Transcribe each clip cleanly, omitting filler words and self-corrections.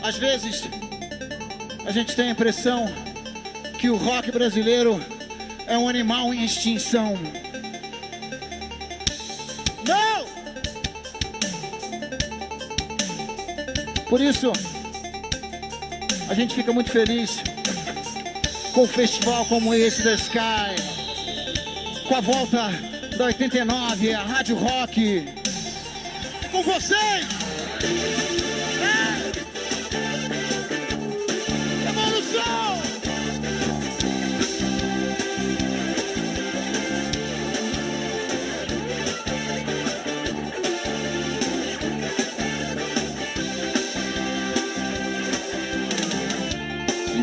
Às vezes, a gente tem a impressão que o rock brasileiro é um animal em extinção. Não! Por isso, a gente fica muito feliz com um festival como esse da Sky, com a volta da 89, a Rádio Rock, com vocês! Evolução!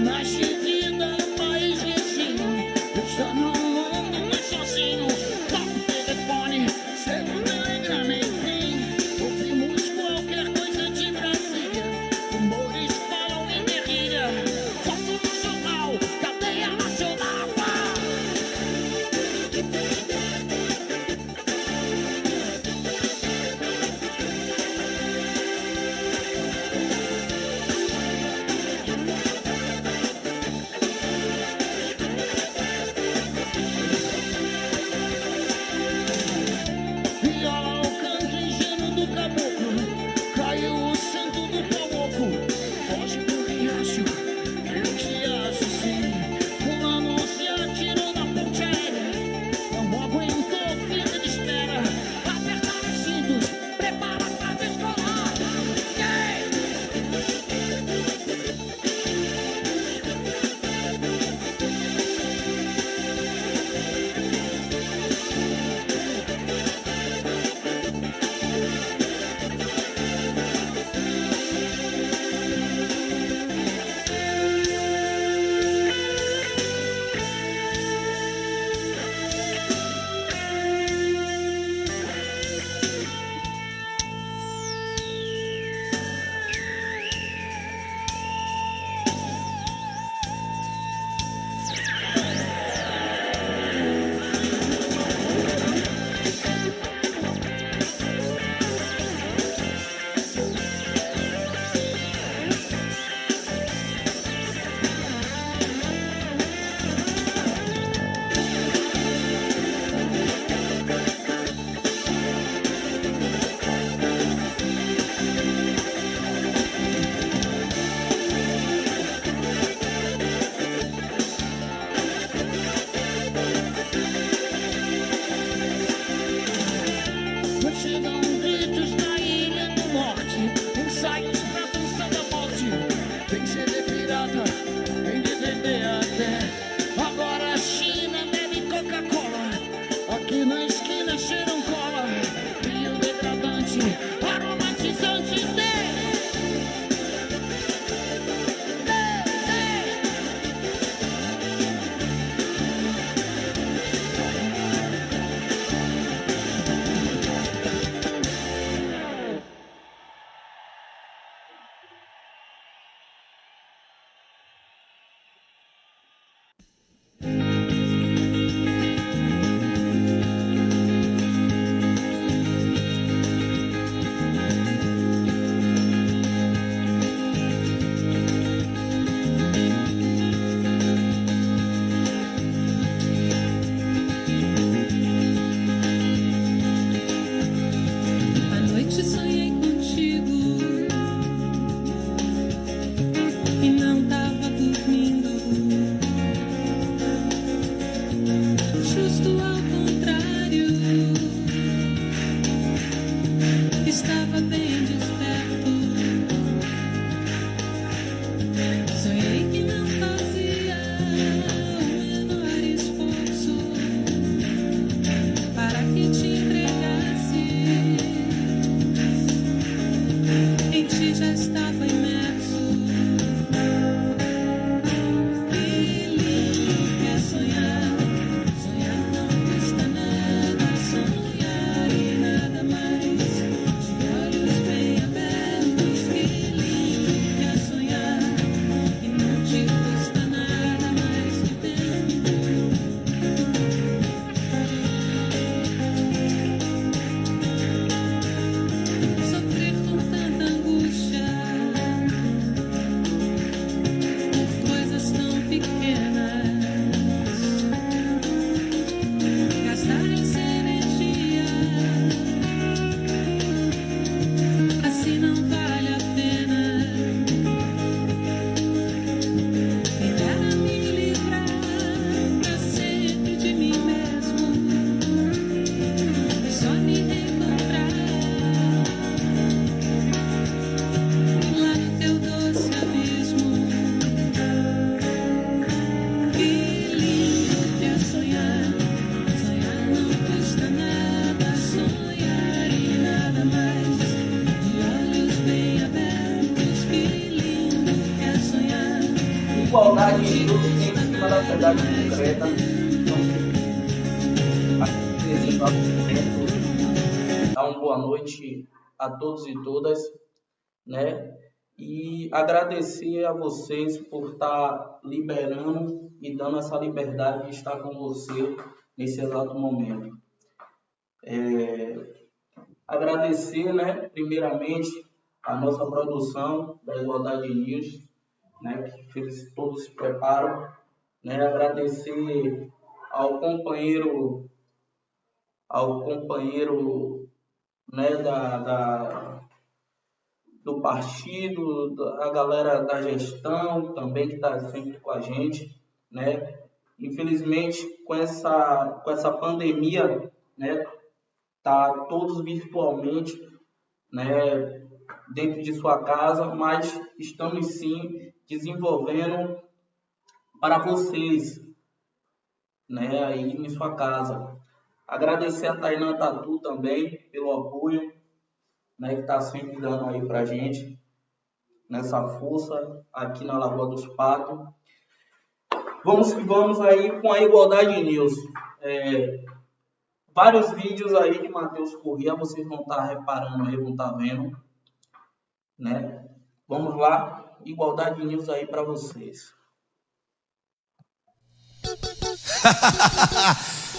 Nasci vida no país vizinho, eu estou no mundo muito sozinho. Toco o telefone, chego no telegrama, enfim. Ouvimos qualquer coisa de Brasília, rumores falam em guerrilha. Foto no jornal, cadeia nacional. igualdade em cima da verdade concreta. Dar uma boa noite a todos e todas, né? E agradecer a vocês por estar liberando e dando essa liberdade de estar com você nesse exato momento. Agradecer, né, primeiramente, a nossa produção da Igualdade News, né, que fez todos se preparam, né? Agradecer ao companheiro, né, do partido, a galera da gestão também que está sempre com a gente, né? Infelizmente, com essa pandemia, né, tá todos virtualmente, né, dentro de sua casa, mas estamos sim desenvolvendo para vocês, né, aí em sua casa. Agradecer a Tainan Tatu também pelo apoio, né, que está sempre dando aí pra gente nessa força aqui na Lagoa dos Patos. Vamos que vamos aí com a Igualdade News. Vários vídeos aí de Matheus Corrêa, vocês vão estar reparando aí, vão estar vendo, né? Vamos lá, Igualdade News aí para vocês.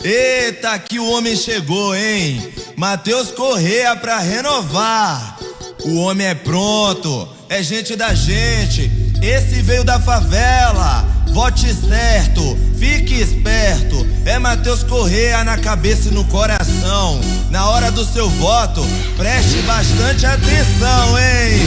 Eita, que o homem chegou, hein? Matheus Corrêa pra renovar. O homem é pronto, é gente da gente. Esse veio da favela. Vote certo, fique esperto. É Matheus Corrêa na cabeça e no coração. Na hora do seu voto, preste bastante atenção, hein?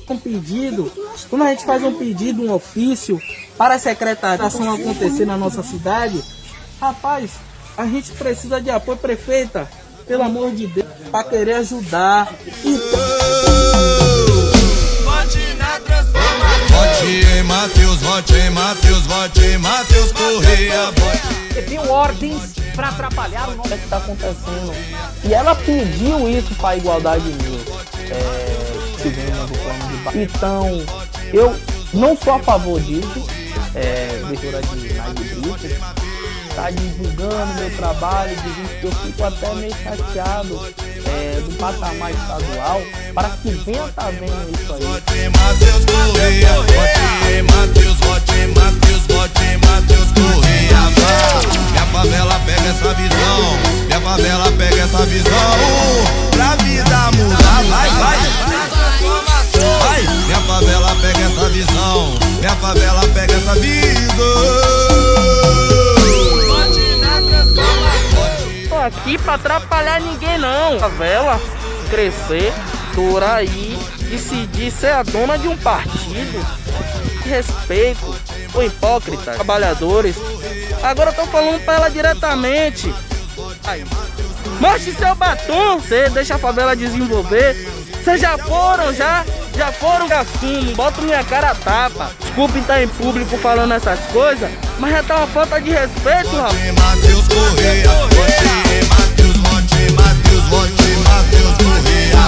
Um pedido, quando a gente faz um pedido, um ofício para a secretação acontecer na nossa cidade, rapaz, a gente precisa de apoio, prefeita, pelo amor de Deus, para querer ajudar. Vote na transformação. Vote em Matheus, vote em Matheus, vote em Matheus Corrêa. Tem ordens para atrapalhar o que está acontecendo. E ela pediu isso para a Igualdade News. Então, eu não sou a favor disso. Leitura de Naide Brito está divulgando meu trabalho, dizendo que eu fico até meio chateado do patamar estadual, para que venha tá vendo isso aí. Vote em Matheus Corrêa, vote em Matheus, vote em Matheus, vote em Matheus Corrêa. Minha favela pega essa visão, minha favela pega essa visão. Pra vida mudar, vai, vai. Vai, minha favela pega essa visão, minha favela pega essa visão. Tô aqui pra atrapalhar ninguém não. Favela crescer, dourar aí, decidir ser a dona de um partido. Respeito, o hipócrita, trabalhadores. Agora eu tô falando pra ela diretamente. Aí. Mostre seu batom, você deixa a favela desenvolver. Vocês já foram, já foram assumo, boto minha cara a tapa. Desculpe estar em público falando essas coisas, mas já tá uma falta de respeito, rapaz. Vote em Matheus Corrêa, vote em Matheus, vote em Matheus, vote em Matheus Corrêa.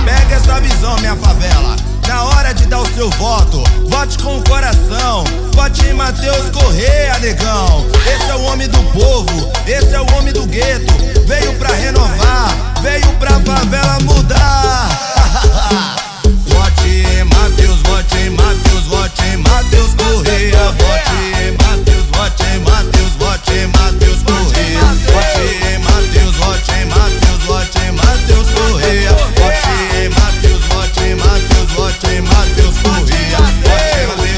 Pega essa visão, minha favela. Na hora de dar o seu voto, vote com o coração. Vote em Matheus Corrêa, negão. Esse é o homem do povo, esse é o homem do gueto. Veio pra renovar, veio pra favela mudar. Vote em Matheus, vote em Matheus, vote em Matheus Corrêa. Vote em Matheus, vote em Matheus, vote em Matheus Corrêa. Vote em Matheus, vote em Matheus, vote em Matheus Corrêa. Vote em Matheus, vote em Matheus, vote em Matheus Corrêa.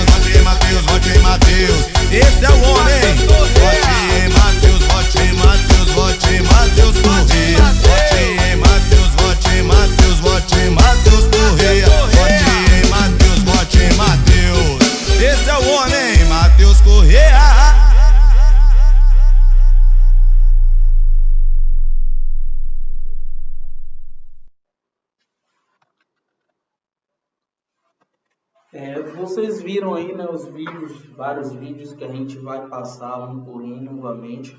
Vote em Matheus, vote em Matheus. Esse é o homem. Vote em Matheus, vote em Matheus, vote em Matheus Corrêa. Vote em Matheus, vote em Matheus, vote em Matheus Corrêa. Vote em Matheus, vote em Matheus. Esse é o homem, Matheus Corrêa. Vocês viram aí, né, os vídeos, vários vídeos que a gente vai passar um por um novamente.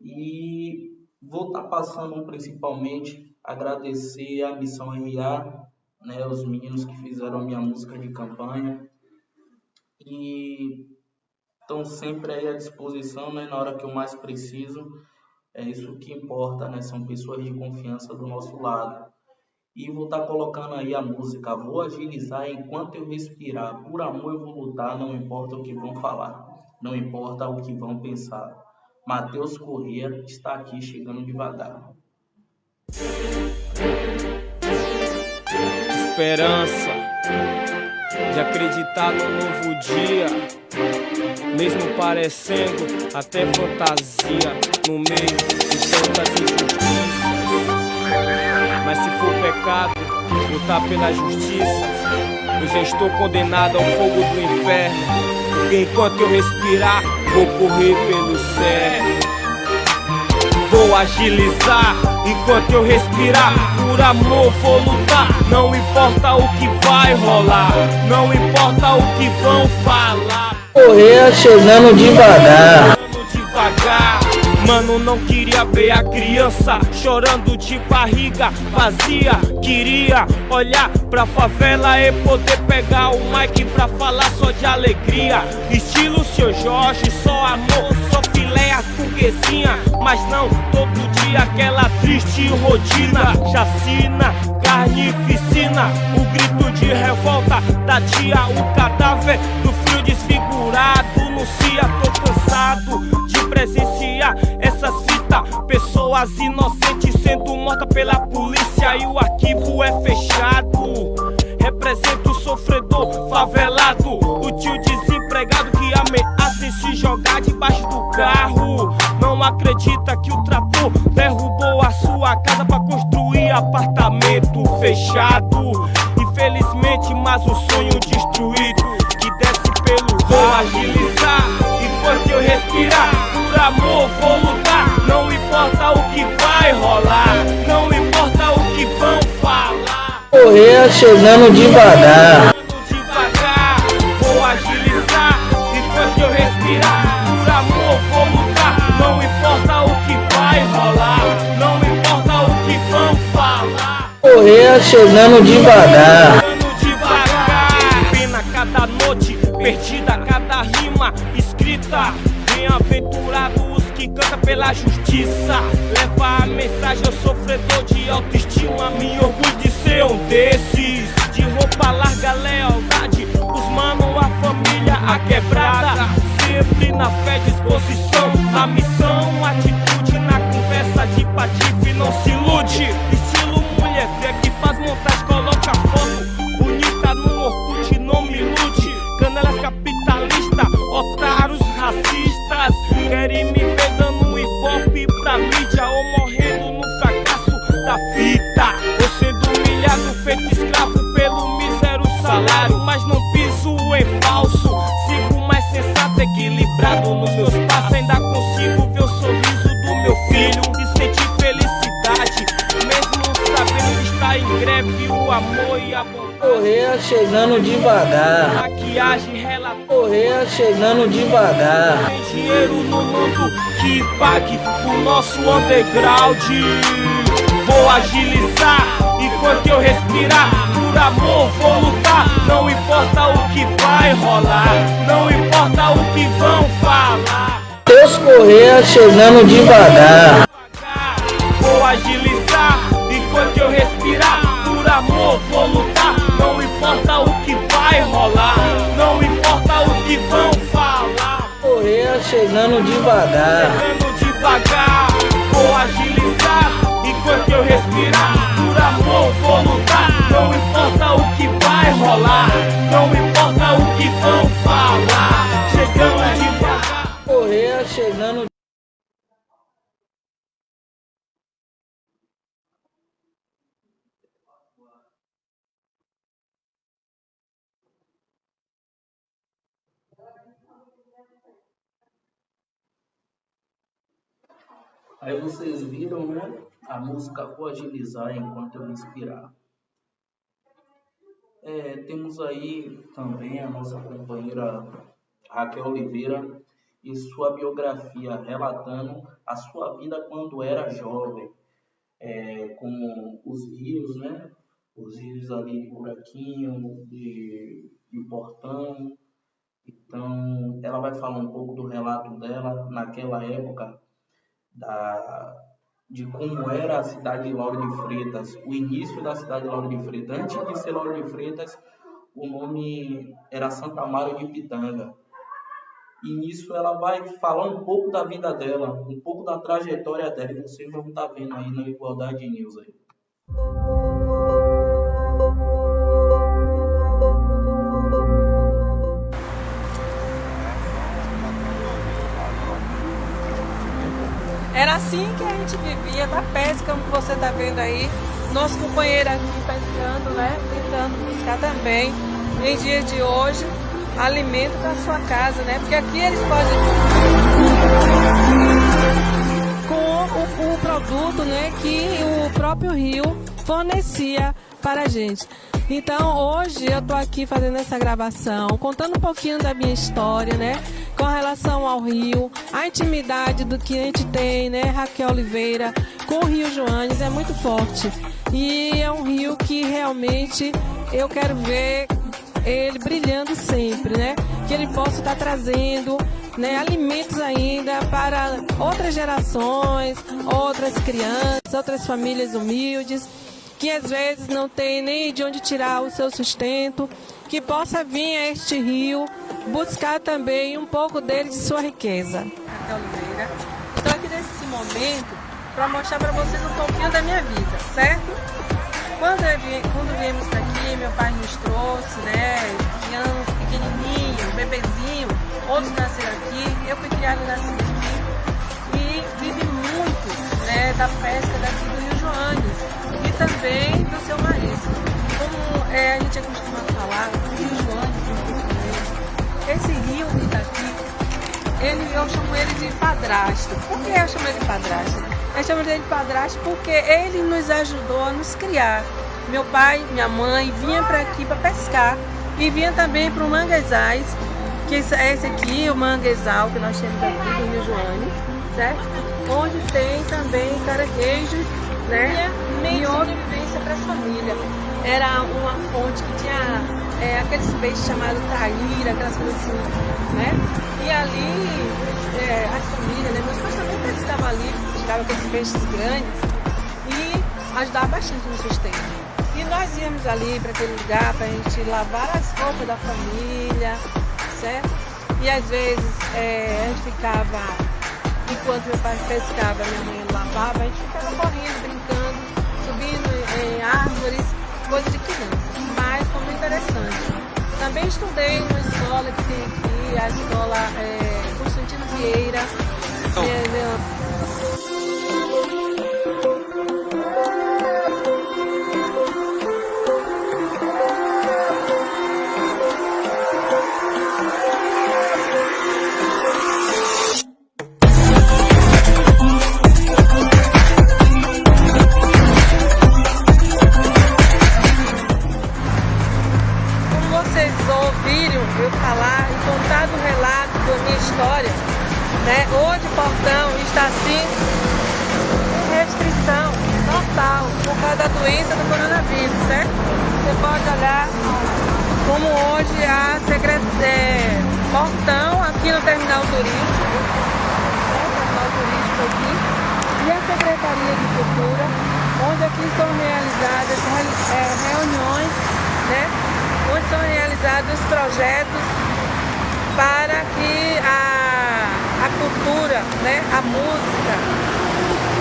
E Vou estar passando principalmente agradecer a Missão RA, né, os meninos que fizeram a minha música de campanha e estão sempre aí à disposição, né, na hora que eu mais preciso. É isso que importa, né? São pessoas de confiança do nosso lado. E vou estar colocando aí a música Vou Agilizar Enquanto Eu Respirar. Por amor eu vou lutar, não importa o que vão falar, não importa o que vão pensar. Matheus Corrêa está aqui chegando devagar. Esperança de acreditar no novo dia, mesmo parecendo até fantasia no meio de tantas injustiças. Mas se for pecado lutar pela justiça, eu já estou condenado ao fogo do inferno, porque enquanto eu respirar vou correr pelo céu. Vou agilizar enquanto eu respirar, por amor vou lutar. Não importa o que vai rolar, não importa o que vão falar. Corrêa chegando devagar. Mano, não queria ver a criança chorando de barriga vazia. Queria olhar pra favela e poder pegar o mic pra falar só de alegria. Estilo Seu Jorge, só amor, só filé as burguesinha. Mas não todo dia aquela triste rotina. Chacina, carnificina, o grito de revolta da tia. O cadáver do frio desfigurado anuncia, tô cansado de presenciar essas fitas. Pessoas inocentes sendo mortas pela polícia e o arquivo é fechado. Represento o sofredor favelado, o tio desempregado que ameaça em se jogar debaixo do carro. Não acredita que o trator derrubou a sua casa pra construir apartamento fechado. Infelizmente, mas o sonho destruído que desce pelo vou agilizar enquanto eu respirar. Por amor vou lutar, não importa o que vai rolar, não importa o que vão falar. Corrêa chegando devagar. Vou agilizar enquanto eu respirar. Por amor vou lutar, não importa o que vai rolar, não importa o que vão falar. Corrêa chegando devagar. Pena cada noite, perdida cada rima escrita. Bem-aventurado os que cantam pela justiça. Leva a mensagem ao sofredor de autoestima. Me orgulho de ser um desses. De roupa larga, lealdade, os mano, a família, a quebrada. Sempre na fé, disposição, na missão. Atitude na conversa de patife, não se ilude. Estilo mulher fria que faz montagem, coloca foto bonita no Orkut, não me ilude. Canelas capitalista, otários racistas querem me ver dando hip-hop pra mídia ou morrendo no fracasso da vida. Ou sendo humilhado, feito escravo pelo mísero salário. Mas não piso em falso, sigo mais sensato, equilibrado nos meus passos. Ainda consigo ver o sorriso do meu filho e sentir felicidade, mesmo sabendo que está em greve o amor e a bondade. Corrêa chegando devagar. Maquiagem, relatório. Corrêa chegando devagar. Tem dinheiro no mundo que pague o nosso underground. Vou agilizar enquanto eu respirar. Por amor vou lutar, não importa o que vai rolar, não importa o que vão falar. Teus Corrêa chegando devagar. Vou agilizar enquanto eu respirar. Por amor vou lutar, não importa o que vai rolar, não importa o que vão falar. Corrêa chegando devagar. Chegando devagar, vou agilizar enquanto eu respirar. Por amor vou lutar, não importa o que vai rolar, não importa o que vão falar. Chegando devagar. Corrêa chegando. Aí vocês viram, né? A música Vou Agilizar Enquanto Eu Respirar. Temos aí também a nossa companheira Raquel Oliveira, e sua biografia relatando a sua vida quando era jovem, com os rios, né? Os rios ali de Buraquinho, de Portão. Então, ela vai falar um pouco do relato dela naquela época, de como era a cidade de Lauro de Freitas, o início da cidade de Lauro de Freitas. Antes de ser Lauro de Freitas, o nome era Santa Amaro de Pitanga. E nisso ela vai falar um pouco da vida dela, um pouco da trajetória dela, que vocês vão estar vendo aí na Igualdade News aí. Era assim que a gente vivia, da pesca, como você está vendo aí. Nosso companheiro aqui pescando, né? Tentando buscar também, em dia de hoje, alimento para sua casa, né? Porque aqui eles podem... Com o produto, né? Que o próprio rio fornecia para a gente. Então, hoje eu estou aqui fazendo essa gravação, contando um pouquinho da minha história, né? Com relação ao rio, a intimidade do que a gente tem, né? Raquel Oliveira, com o Rio Joanes é muito forte. E é um rio que realmente eu quero ver ele brilhando sempre, né? Que ele possa estar trazendo, né, alimentos ainda para outras gerações, outras crianças, outras famílias humildes, que às vezes não tem nem de onde tirar o seu sustento, que possa vir a este rio buscar também um pouco dele, de sua riqueza. Raquel Oliveira, estou aqui nesse momento para mostrar para vocês um pouquinho da minha vida, certo? Quando viemos para aqui, meu pai nos trouxe, né, crianças pequenininhos, bebezinho, outros nasceram aqui, eu fui criada nessa aqui e vivi muito, né, da pesca daqui do Rio Joanes e também do seu marisco. Como a gente acostuma falar, o Rio Joanes, esse rio que está aqui, eu chamo ele de padrasto. Por que eu chamo ele de padrasto? Eu chamo ele de padrasto porque ele nos ajudou a nos criar. Meu pai, minha mãe vinha para aqui para pescar e vinha também para o Manguezais, que é esse aqui, o manguezal que nós temos aqui do Rio Joanes, certo? Onde tem também caranguejos, né? E outra vivência para as famílias. Era uma fonte que tinha aqueles peixes chamados traíra, aquelas coisas assim, né? E ali as famílias, né? Meus pais também pescavam ali, pescavam aqueles peixes grandes e ajudava bastante no sustento. E nós íamos ali para aquele lugar para a gente lavar as roupas da família, certo? E às vezes a gente ficava, enquanto meu pai pescava, minha mãe lavava, a gente ficava correndo, brincando, subindo em árvores, coisa de criança. Mas foi muito interessante. Também estudei numa escola que tem aqui, a escola Constantino Vieira. Eu falar e contar do relato da minha história, né? Hoje o Portão está assim em restrição total por causa da doença do coronavírus, certo? Você pode olhar como hoje a Portão aqui no terminal turístico, terminal turístico aqui, e a Secretaria de Cultura, onde aqui são realizadas reuniões, né? Onde são realizados projetos para que a cultura, né, a música,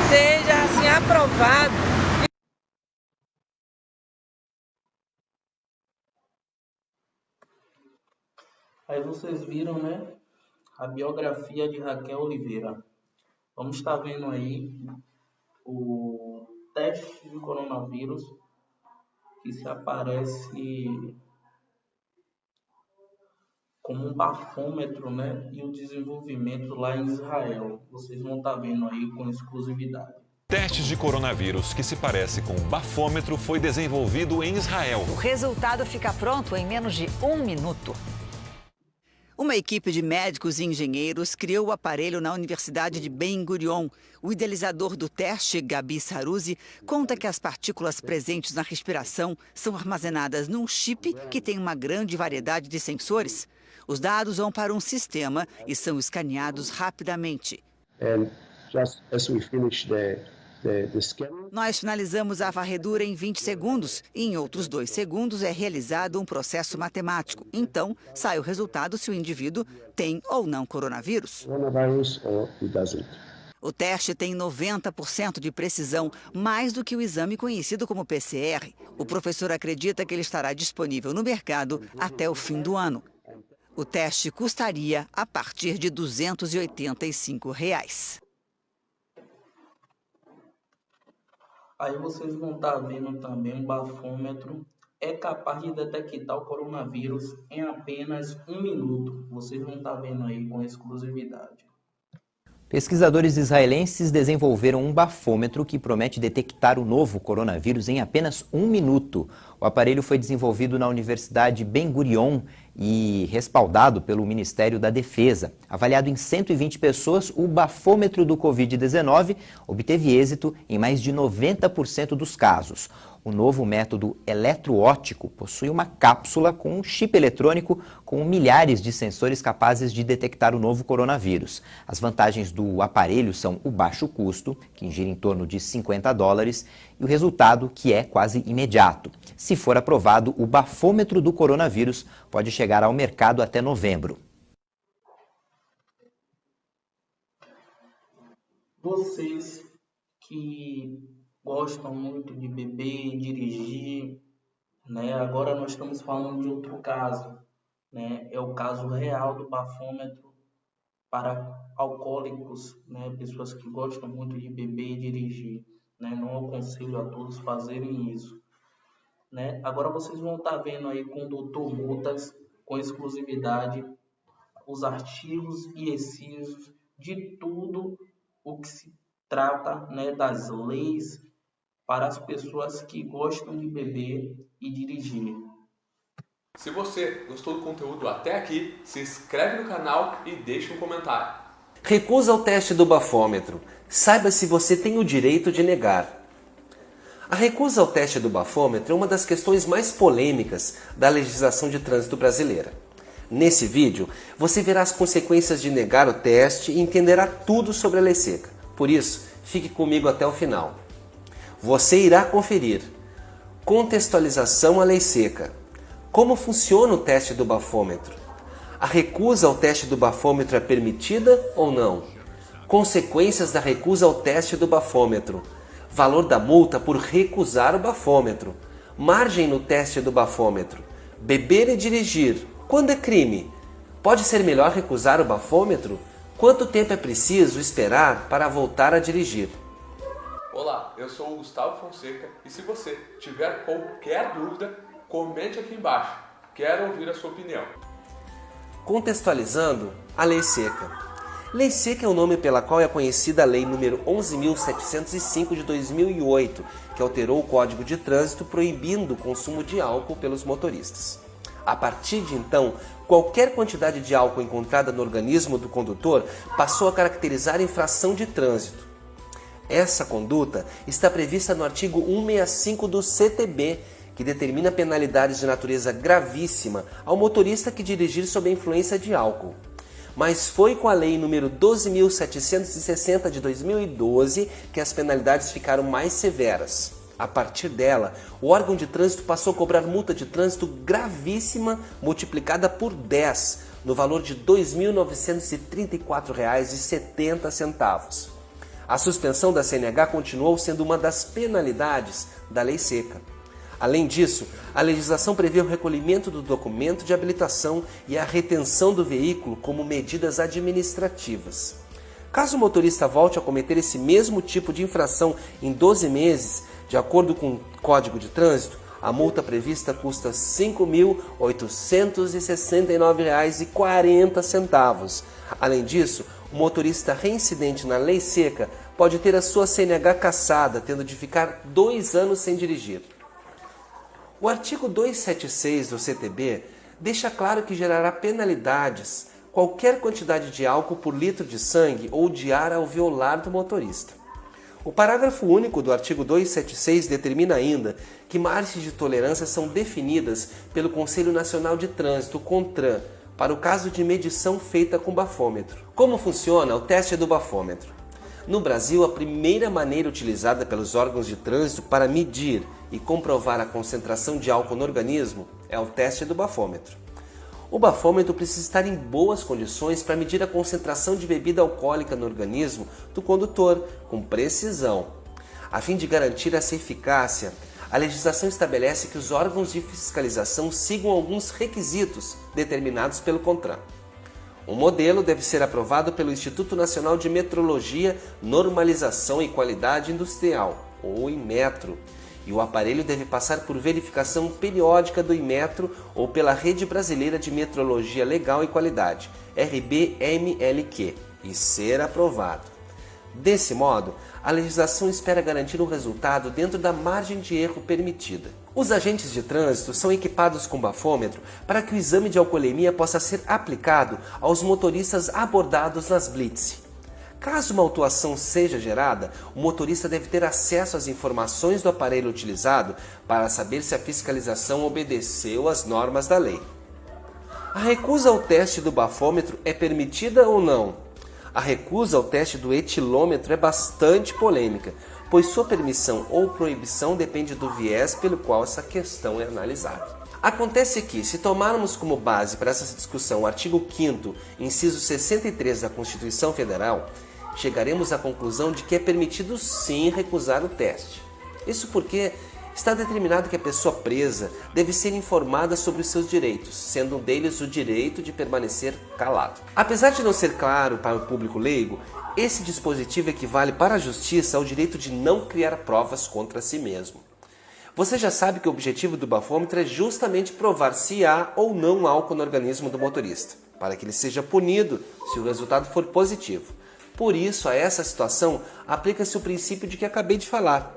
seja assim aprovada. Aí vocês viram, né, a biografia de Raquel Oliveira. Vamos estar vendo aí o teste de coronavírus que se aparece como um bafômetro, né? E o desenvolvimento lá em Israel. Vocês vão estar vendo aí com exclusividade. Testes de coronavírus que se parece com um bafômetro foi desenvolvido em Israel. O resultado fica pronto em menos de 1 minuto. Uma equipe de médicos e engenheiros criou o aparelho na Universidade de Ben Gurion. O idealizador do teste, Gabi Saruzzi, conta que as partículas presentes na respiração são armazenadas num chip que tem uma grande variedade de sensores. Os dados vão para um sistema e são escaneados rapidamente. Nós finalizamos a varredura em 20 segundos e em outros 2 segundos é realizado um processo matemático. Então, sai o resultado se o indivíduo tem ou não coronavírus. O teste tem 90% de precisão, mais do que o exame conhecido como PCR. O professor acredita que ele estará disponível no mercado até o fim do ano. O teste custaria a partir de R$ 285. Aí vocês vão estar vendo também um bafômetro. É capaz de detectar o coronavírus em apenas 1 minuto. Vocês vão estar vendo aí com exclusividade. Pesquisadores israelenses desenvolveram um bafômetro que promete detectar o novo coronavírus em apenas 1 minuto. O aparelho foi desenvolvido na Universidade Ben Gurion e respaldado pelo Ministério da Defesa. Avaliado em 120 pessoas, o bafômetro do Covid-19 obteve êxito em mais de 90% dos casos. O novo método eletroóptico possui uma cápsula com um chip eletrônico com milhares de sensores capazes de detectar o novo coronavírus. As vantagens do aparelho são o baixo custo, que gira em torno de $50, e o resultado, que é quase imediato. Se for aprovado, o bafômetro do coronavírus pode chegar ao mercado até novembro. Vocês que gostam muito de beber, dirigir, né? Agora nós estamos falando de outro caso, né? É o caso real do bafômetro para alcoólicos, né? Pessoas que gostam muito de beber e dirigir, né? Não aconselho a todos fazerem isso, né? Agora vocês vão estar vendo aí com o Dr. Mutas, com exclusividade, os artigos e incisos de tudo o que se trata, né, das leis para as pessoas que gostam de beber e dirigir. Se você gostou do conteúdo até aqui, se inscreve no canal e deixa um comentário. Recusa ao teste do bafômetro. Saiba se você tem o direito de negar. A recusa ao teste do bafômetro é uma das questões mais polêmicas da legislação de trânsito brasileira. Nesse vídeo, você verá as consequências de negar o teste e entenderá tudo sobre a lei seca. Por isso, fique comigo até o final. Você irá conferir contextualização à lei seca. Como funciona o teste do bafômetro? A recusa ao teste do bafômetro é permitida ou não? Consequências da recusa ao teste do bafômetro. Valor da multa por recusar o bafômetro. Margem no teste do bafômetro. Beber e dirigir. Quando é crime? Pode ser melhor recusar o bafômetro? Quanto tempo é preciso esperar para voltar a dirigir? Olá, eu sou o Gustavo Fonseca e se você tiver qualquer dúvida, comente aqui embaixo. Quero ouvir a sua opinião. Contextualizando a lei seca. Lei seca é o nome pela qual é conhecida a Lei nº 11.705 de 2008, que alterou o Código de Trânsito proibindo o consumo de álcool pelos motoristas. A partir de então, qualquer quantidade de álcool encontrada no organismo do condutor passou a caracterizar infração de trânsito. Essa conduta está prevista no artigo 165 do CTB, que determina penalidades de natureza gravíssima ao motorista que dirigir sob a influência de álcool. Mas foi com a Lei nº 12.760 de 2012 que as penalidades ficaram mais severas. A partir dela, o órgão de trânsito passou a cobrar multa de trânsito gravíssima multiplicada por 10, no valor de R$ 2.934,70. A suspensão da CNH continuou sendo uma das penalidades da lei seca. Além disso, a legislação prevê o recolhimento do documento de habilitação e a retenção do veículo como medidas administrativas. Caso o motorista volte a cometer esse mesmo tipo de infração em 12 meses, de acordo com o Código de Trânsito, a multa prevista custa R$ 5.869,40. Além disso, o motorista reincidente na lei seca pode ter a sua CNH cassada, tendo de ficar 2 anos sem dirigir. O artigo 276 do CTB deixa claro que gerará penalidades qualquer quantidade de álcool por litro de sangue ou de ar alveolar do motorista. O parágrafo único do artigo 276 determina ainda que margens de tolerância são definidas pelo Conselho Nacional de Trânsito, CONTRAN, para o caso de medição feita com bafômetro. Como funciona o teste do bafômetro? No Brasil, a primeira maneira utilizada pelos órgãos de trânsito para medir e comprovar a concentração de álcool no organismo é o teste do bafômetro. O bafômetro precisa estar em boas condições para medir a concentração de bebida alcoólica no organismo do condutor, com precisão. A fim de garantir essa eficácia, a legislação estabelece que os órgãos de fiscalização sigam alguns requisitos determinados pelo CONTRAN. O modelo deve ser aprovado pelo Instituto Nacional de Metrologia, Normalização e Qualidade Industrial, ou Inmetro, e o aparelho deve passar por verificação periódica do Inmetro ou pela Rede Brasileira de Metrologia Legal e Qualidade, RBMLQ, e ser aprovado. Desse modo, a legislação espera garantir um resultado dentro da margem de erro permitida. Os agentes de trânsito são equipados com bafômetro para que o exame de alcoolemia possa ser aplicado aos motoristas abordados nas blitz. Caso uma autuação seja gerada, o motorista deve ter acesso às informações do aparelho utilizado para saber se a fiscalização obedeceu às normas da lei. A recusa ao teste do bafômetro é permitida ou não? A recusa ao teste do etilômetro é bastante polêmica, pois sua permissão ou proibição depende do viés pelo qual essa questão é analisada. Acontece que, se tomarmos como base para essa discussão o artigo 5º, inciso 63 da Constituição Federal, chegaremos à conclusão de que é permitido sim recusar o teste. Isso porque está determinado que a pessoa presa deve ser informada sobre os seus direitos, sendo um deles o direito de permanecer calado. Apesar de não ser claro para o público leigo, esse dispositivo equivale para a justiça ao direito de não criar provas contra si mesmo. Você já sabe que o objetivo do bafômetro é justamente provar se há ou não álcool no organismo do motorista, para que ele seja punido se o resultado for positivo. Por isso, a essa situação, aplica-se o princípio de que acabei de falar.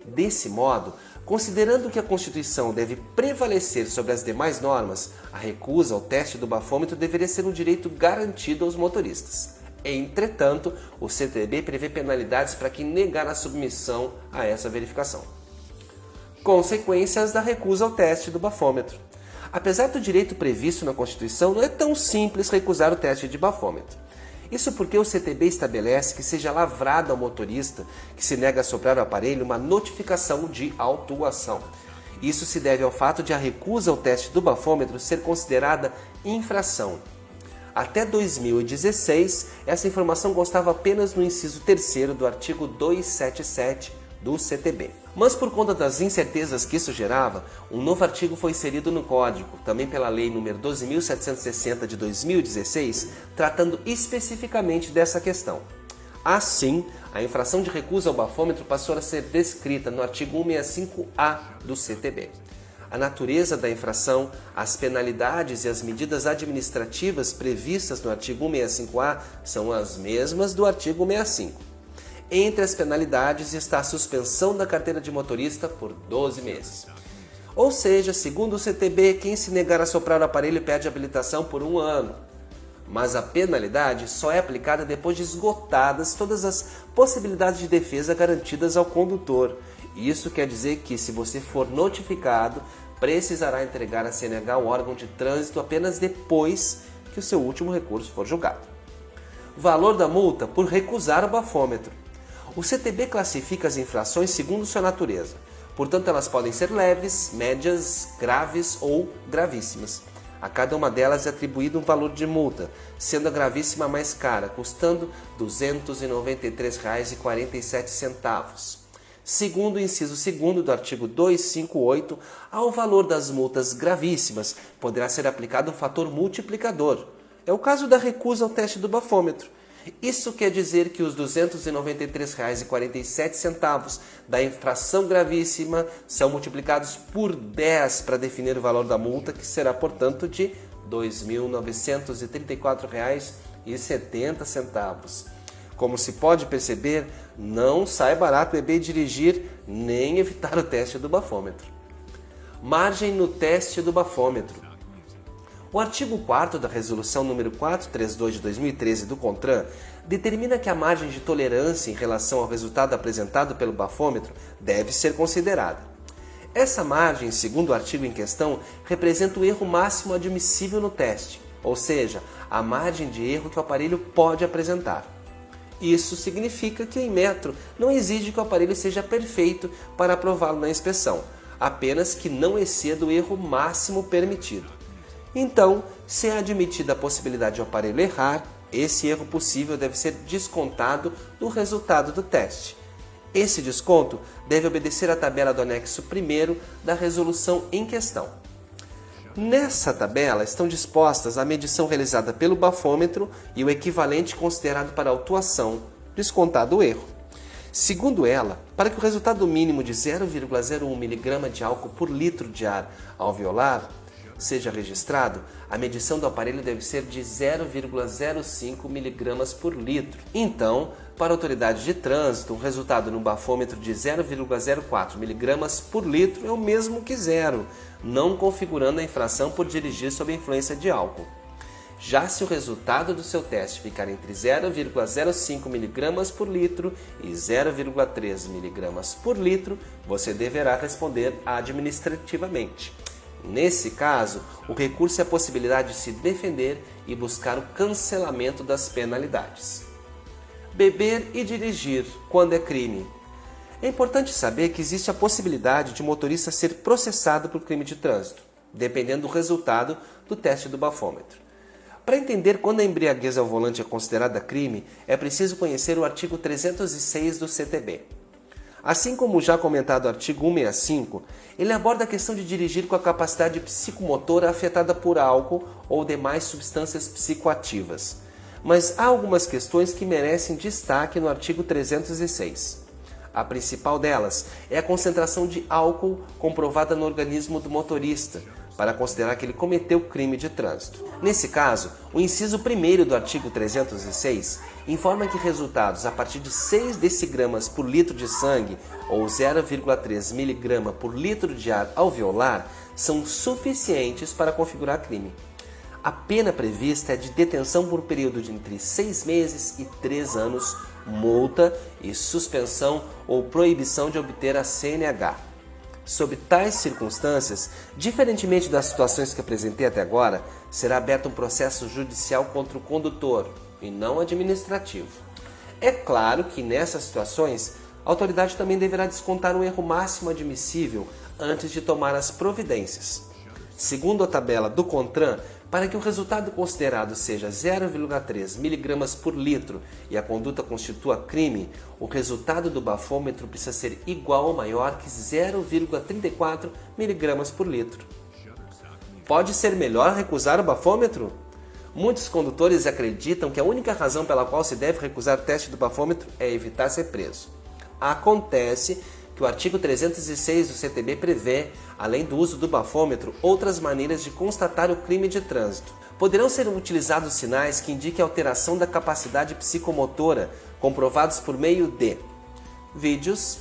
Desse modo, considerando que a Constituição deve prevalecer sobre as demais normas, a recusa ao teste do bafômetro deveria ser um direito garantido aos motoristas. Entretanto, o CTB prevê penalidades para quem negar a submissão a essa verificação. Consequências da recusa ao teste do bafômetro. Apesar do direito previsto na Constituição, não é tão simples recusar o teste de bafômetro. Isso porque o CTB estabelece que seja lavrada ao motorista que se nega a soprar o aparelho uma notificação de autuação. Isso se deve ao fato de a recusa ao teste do bafômetro ser considerada infração. Até 2016, essa informação constava apenas no inciso 3º do artigo 277 do CTB. Mas por conta das incertezas que isso gerava, um novo artigo foi inserido no Código, também pela Lei nº 12.760 de 2016, tratando especificamente dessa questão. Assim, a infração de recusa ao bafômetro passou a ser descrita no artigo 165-A do CTB. A natureza da infração, as penalidades e as medidas administrativas previstas no artigo 165-A são as mesmas do artigo 165. Entre as penalidades está a suspensão da carteira de motorista por 12 meses. Ou seja, segundo o CTB, quem se negar a soprar o aparelho perde habilitação por 1 ano. Mas a penalidade só é aplicada depois de esgotadas todas as possibilidades de defesa garantidas ao condutor. Isso quer dizer que, se você for notificado, precisará entregar a CNH ao órgão de trânsito apenas depois que o seu último recurso for julgado. Valor da multa por recusar o bafômetro. O CTB classifica as infrações segundo sua natureza. Portanto, elas podem ser leves, médias, graves ou gravíssimas. A cada uma delas é atribuído um valor de multa, sendo a gravíssima mais cara, custando R$ 293,47. Segundo o inciso 2º do artigo 258, ao valor das multas gravíssimas poderá ser aplicado um fator multiplicador. É o caso da recusa ao teste do bafômetro. Isso quer dizer que os R$ 293,47 da infração gravíssima são multiplicados por 10 para definir o valor da multa, que será, portanto, de R$ 2.934,70. Como se pode perceber, não sai barato beber e dirigir, nem evitar o teste do bafômetro. Margem no teste do bafômetro. O artigo 4º da Resolução número 432 de 2013 do CONTRAN determina que a margem de tolerância em relação ao resultado apresentado pelo bafômetro deve ser considerada. Essa margem, segundo o artigo em questão, representa o erro máximo admissível no teste, ou seja, a margem de erro que o aparelho pode apresentar. Isso significa que o Inmetro não exige que o aparelho seja perfeito para aprová-lo na inspeção, apenas que não exceda o erro máximo permitido. Então, se é admitida a possibilidade de o aparelho errar, esse erro possível deve ser descontado do resultado do teste. Esse desconto deve obedecer à tabela do anexo 1º da resolução em questão. Nessa tabela estão dispostas a medição realizada pelo bafômetro e o equivalente considerado para a autuação, descontado o erro. Segundo ela, para que o resultado mínimo de 0,01 mg de álcool por litro de ar alveolar seja registrado, a medição do aparelho deve ser de 0,05 mg por litro. Então, para a autoridade de trânsito, o resultado no bafômetro de 0,04 mg por litro é o mesmo que zero, não configurando a infração por dirigir sob a influência de álcool. Já se o resultado do seu teste ficar entre 0,05 mg por litro e 0,3 mg por litro, você deverá responder administrativamente. Nesse caso, o recurso é a possibilidade de se defender e buscar o cancelamento das penalidades. Beber e dirigir quando é crime. É importante saber que existe a possibilidade de o motorista ser processado por crime de trânsito, dependendo do resultado do teste do bafômetro. Para entender quando a embriaguez ao volante é considerada crime, é preciso conhecer o artigo 306 do CTB. Assim como já comentado o artigo 165, ele aborda a questão de dirigir com a capacidade psicomotora afetada por álcool ou demais substâncias psicoativas. Mas há algumas questões que merecem destaque no artigo 306. A principal delas é a concentração de álcool comprovada no organismo do motorista, para considerar que ele cometeu crime de trânsito. Nesse caso, o inciso 1º do artigo 306 informa que resultados a partir de 6 decigramas por litro de sangue ou 0,3 mg por litro de ar alveolar são suficientes para configurar crime. A pena prevista é de detenção por período de entre 6 meses e 3 anos, multa e suspensão ou proibição de obter a CNH. Sob tais circunstâncias, diferentemente das situações que apresentei até agora, será aberto um processo judicial contra o condutor e não administrativo. É claro que nessas situações, a autoridade também deverá descontar o erro máximo admissível antes de tomar as providências. Segundo a tabela do CONTRAN, para que o resultado considerado seja 0,3 mg por litro e a conduta constitua crime, o resultado do bafômetro precisa ser igual ou maior que 0,34 mg por litro. Pode ser melhor recusar o bafômetro? Muitos condutores acreditam que a única razão pela qual se deve recusar o teste do bafômetro é evitar ser preso. Acontece que o artigo 306 do CTB prevê, além do uso do bafômetro, outras maneiras de constatar o crime de trânsito. Poderão ser utilizados sinais que indiquem alteração da capacidade psicomotora, comprovados por meio de vídeos,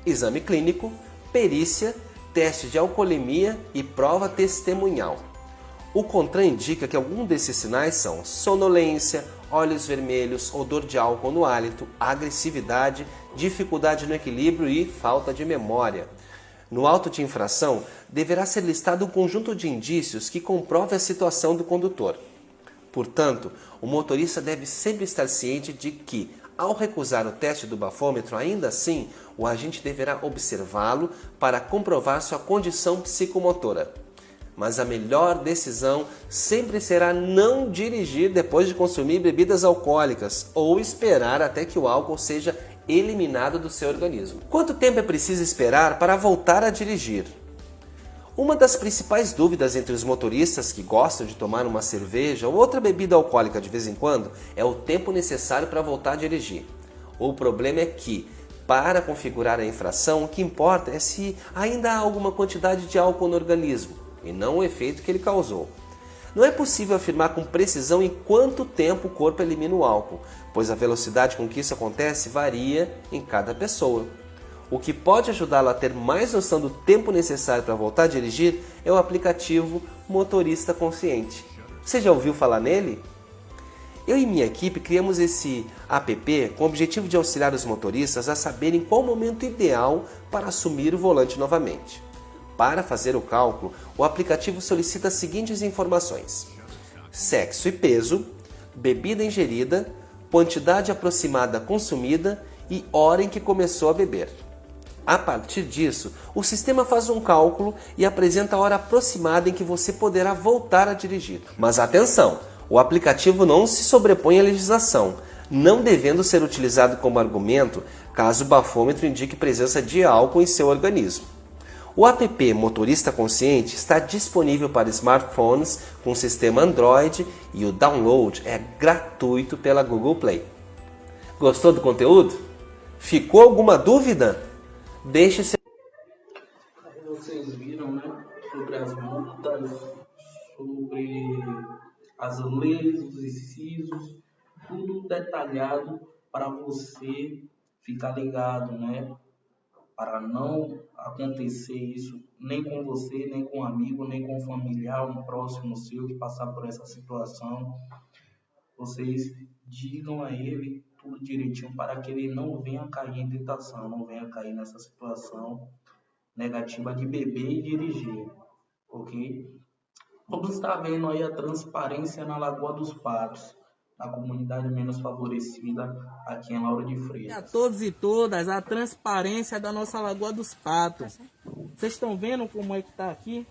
exame clínico, perícia, teste de alcoolemia e prova testemunhal. O CONTRAN indica que alguns desses sinais são sonolência, olhos vermelhos, odor de álcool no hálito, agressividade, dificuldade no equilíbrio e falta de memória. No auto de infração, deverá ser listado um conjunto de indícios que comprove a situação do condutor. Portanto, o motorista deve sempre estar ciente de que, ao recusar o teste do bafômetro, ainda assim, o agente deverá observá-lo para comprovar sua condição psicomotora. Mas a melhor decisão sempre será não dirigir depois de consumir bebidas alcoólicas ou esperar até que o álcool seja eliminado do seu organismo. Quanto tempo é preciso esperar para voltar a dirigir? Uma das principais dúvidas entre os motoristas que gostam de tomar uma cerveja ou outra bebida alcoólica de vez em quando é o tempo necessário para voltar a dirigir. O problema é que, para configurar a infração, o que importa é se ainda há alguma quantidade de álcool no organismo, e não o efeito que ele causou. Não é possível afirmar com precisão em quanto tempo o corpo elimina o álcool, pois a velocidade com que isso acontece varia em cada pessoa. O que pode ajudá-lo a ter mais noção do tempo necessário para voltar a dirigir é o aplicativo Motorista Consciente. Você já ouviu falar nele? Eu e minha equipe criamos esse app com o objetivo de auxiliar os motoristas a saberem qual o momento ideal para assumir o volante novamente. Para fazer o cálculo, o aplicativo solicita as seguintes informações: sexo e peso, bebida ingerida, quantidade aproximada consumida e hora em que começou a beber. A partir disso, o sistema faz um cálculo e apresenta a hora aproximada em que você poderá voltar a dirigir. Mas atenção, o aplicativo não se sobrepõe à legislação, não devendo ser utilizado como argumento caso o bafômetro indique presença de álcool em seu organismo. O app Motorista Consciente está disponível para smartphones com sistema Android e o download é gratuito pela Google Play. Gostou do conteúdo? Ficou alguma dúvida? Deixe seu... Vocês viram, né, sobre as multas, sobre as leis, os incisos, tudo detalhado para você ficar ligado, né? Para não acontecer isso nem com você, nem com um amigo, nem com um familiar, um próximo seu que passar por essa situação. Vocês digam a ele tudo direitinho para que ele não venha cair em tentação, não venha cair nessa situação negativa de beber e dirigir, ok? Vamos estar vendo aí a transparência na Lagoa dos Patos, na comunidade menos favorecida aqui em Lauro de Freitas. A todos e todas, a transparência da nossa Lagoa dos Patos. Vocês estão vendo como é que está aqui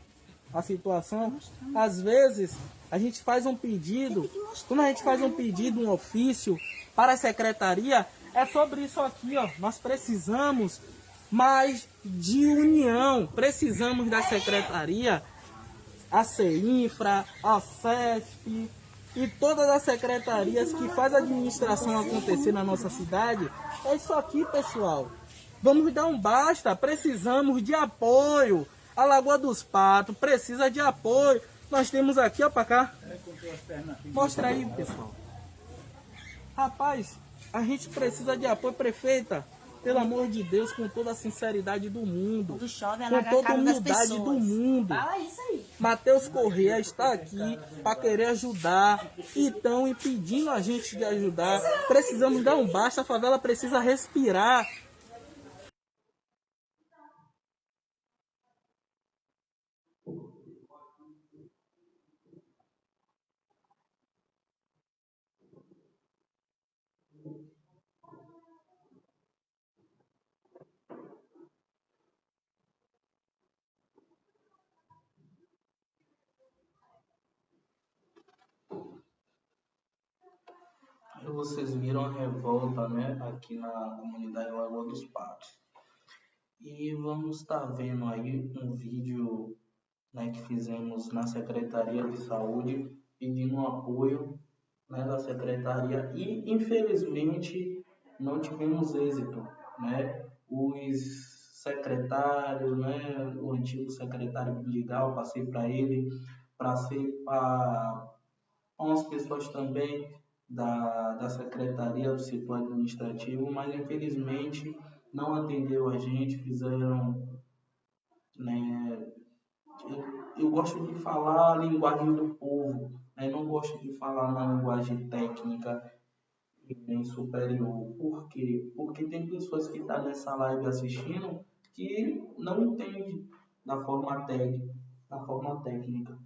a situação? Às vezes, a gente faz um pedido, quando a gente faz um pedido, um ofício para a secretaria, é sobre isso aqui, ó. Nós precisamos mais de união, precisamos da secretaria, a CEINFRA, a CESP e todas as secretarias que fazem a administração acontecer na nossa cidade. É isso aqui, pessoal. Vamos dar um basta, precisamos de apoio. A Lagoa dos Patos precisa de apoio. Nós temos aqui, ó, pra cá. Mostra aí, pessoal. Rapaz, a gente precisa de apoio, prefeita. Pelo amor de Deus, com toda a sinceridade do mundo, com toda a humildade do mundo. Fala isso aí. Matheus Corrêa está aqui para querer ajudar e estão impedindo a gente de ajudar. Precisamos dar um basta, a favela precisa respirar. Vocês viram a revolta, né, aqui na comunidade Lagoa dos Patos. E vamos estar vendo aí um vídeo, né, que fizemos na Secretaria de Saúde, pedindo um apoio, né, da Secretaria e, infelizmente, não tivemos êxito, né? Os secretários, né, o antigo secretário legal, passei para ele, passei para umas pessoas também da Secretaria do Setor Administrativo, mas infelizmente não atendeu a gente, fizeram, né, eu gosto de falar a linguagem do povo, né, não gosto de falar na linguagem técnica e nem superior. Por quê? Porque tem pessoas que estão nessa live assistindo que não entendem da forma técnica.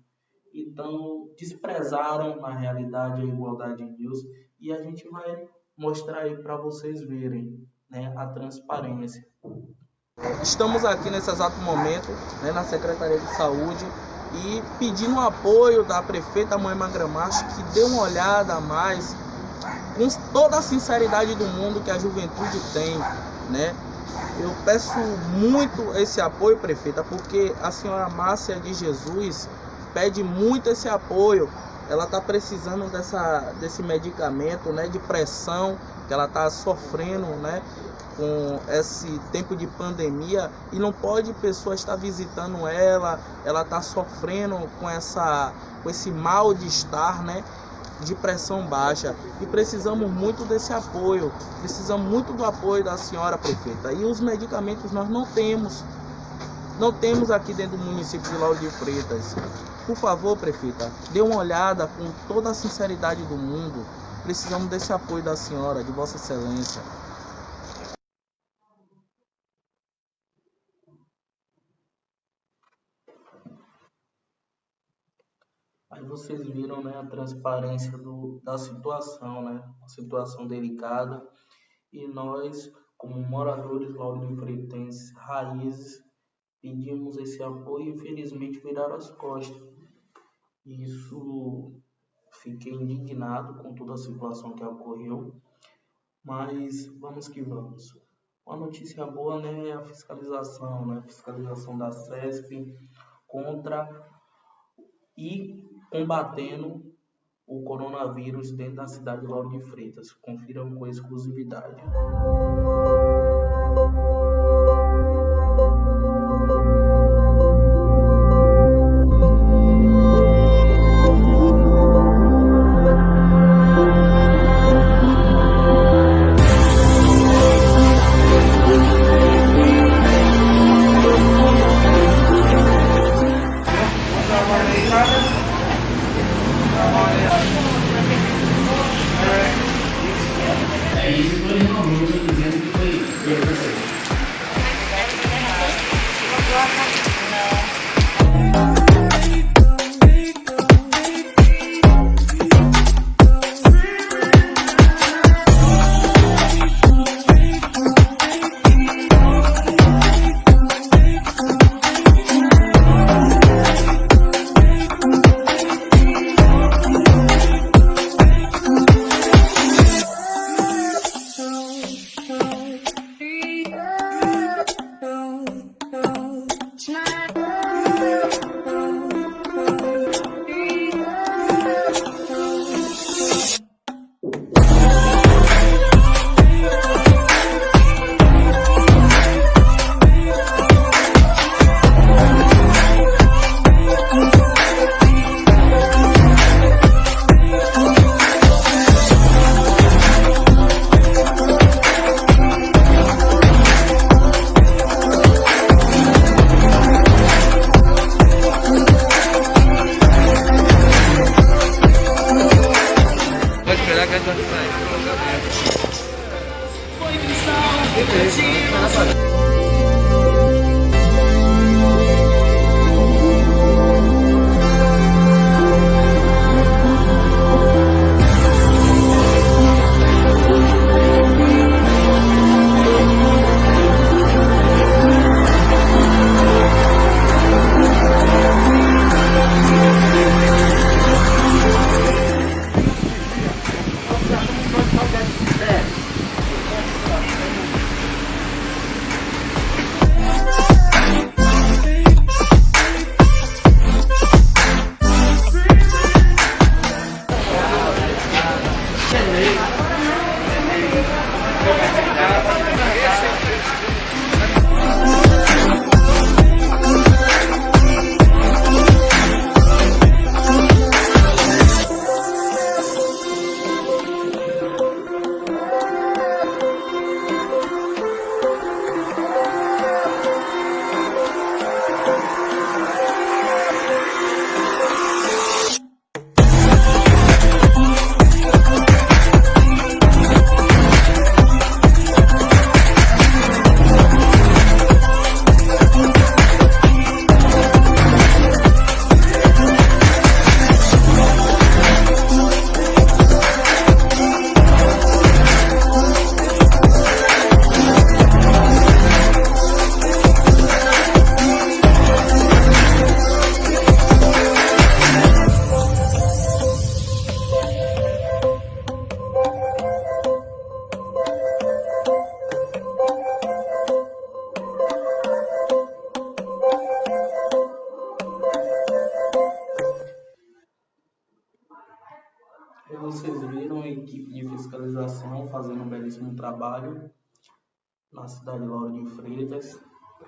Então, desprezaram, na realidade, a Igualdade News e a gente vai mostrar aí para vocês verem, né, a transparência. Estamos aqui nesse exato momento, né, na Secretaria de Saúde e pedindo o apoio da prefeita Moema Gramacho, que dê uma olhada a mais, com toda a sinceridade do mundo que a juventude tem, né? Eu peço muito esse apoio, prefeita, porque a senhora Márcia de Jesus pede muito esse apoio. Ela está precisando desse medicamento, né, de pressão, que ela está sofrendo, né, com esse tempo de pandemia, e não pode pessoa estar visitando ela está sofrendo com esse mal-estar, né, de pressão baixa, e precisamos muito desse apoio, precisamos muito do apoio da senhora prefeita, e os medicamentos nós não temos. não temos aqui dentro do município de Lauro de Freitas. Por favor, prefeita, dê uma olhada com toda a sinceridade do mundo. Precisamos desse apoio da senhora, de Vossa Excelência. Aí vocês viram, né, a transparência da situação, né? Uma situação delicada. E nós, como moradores lauro-de-freitenses raízes, pedimos esse apoio e infelizmente viraram as costas. Isso, fiquei indignado com toda a situação que ocorreu, mas vamos que vamos. Uma notícia boa, né, é a fiscalização, né? A fiscalização da CESP contra e combatendo o coronavírus dentro da cidade de Lauro de Freitas. Confiram com exclusividade. Vocês viram a equipe de fiscalização fazendo um belíssimo trabalho na cidade de Lauro de Freitas.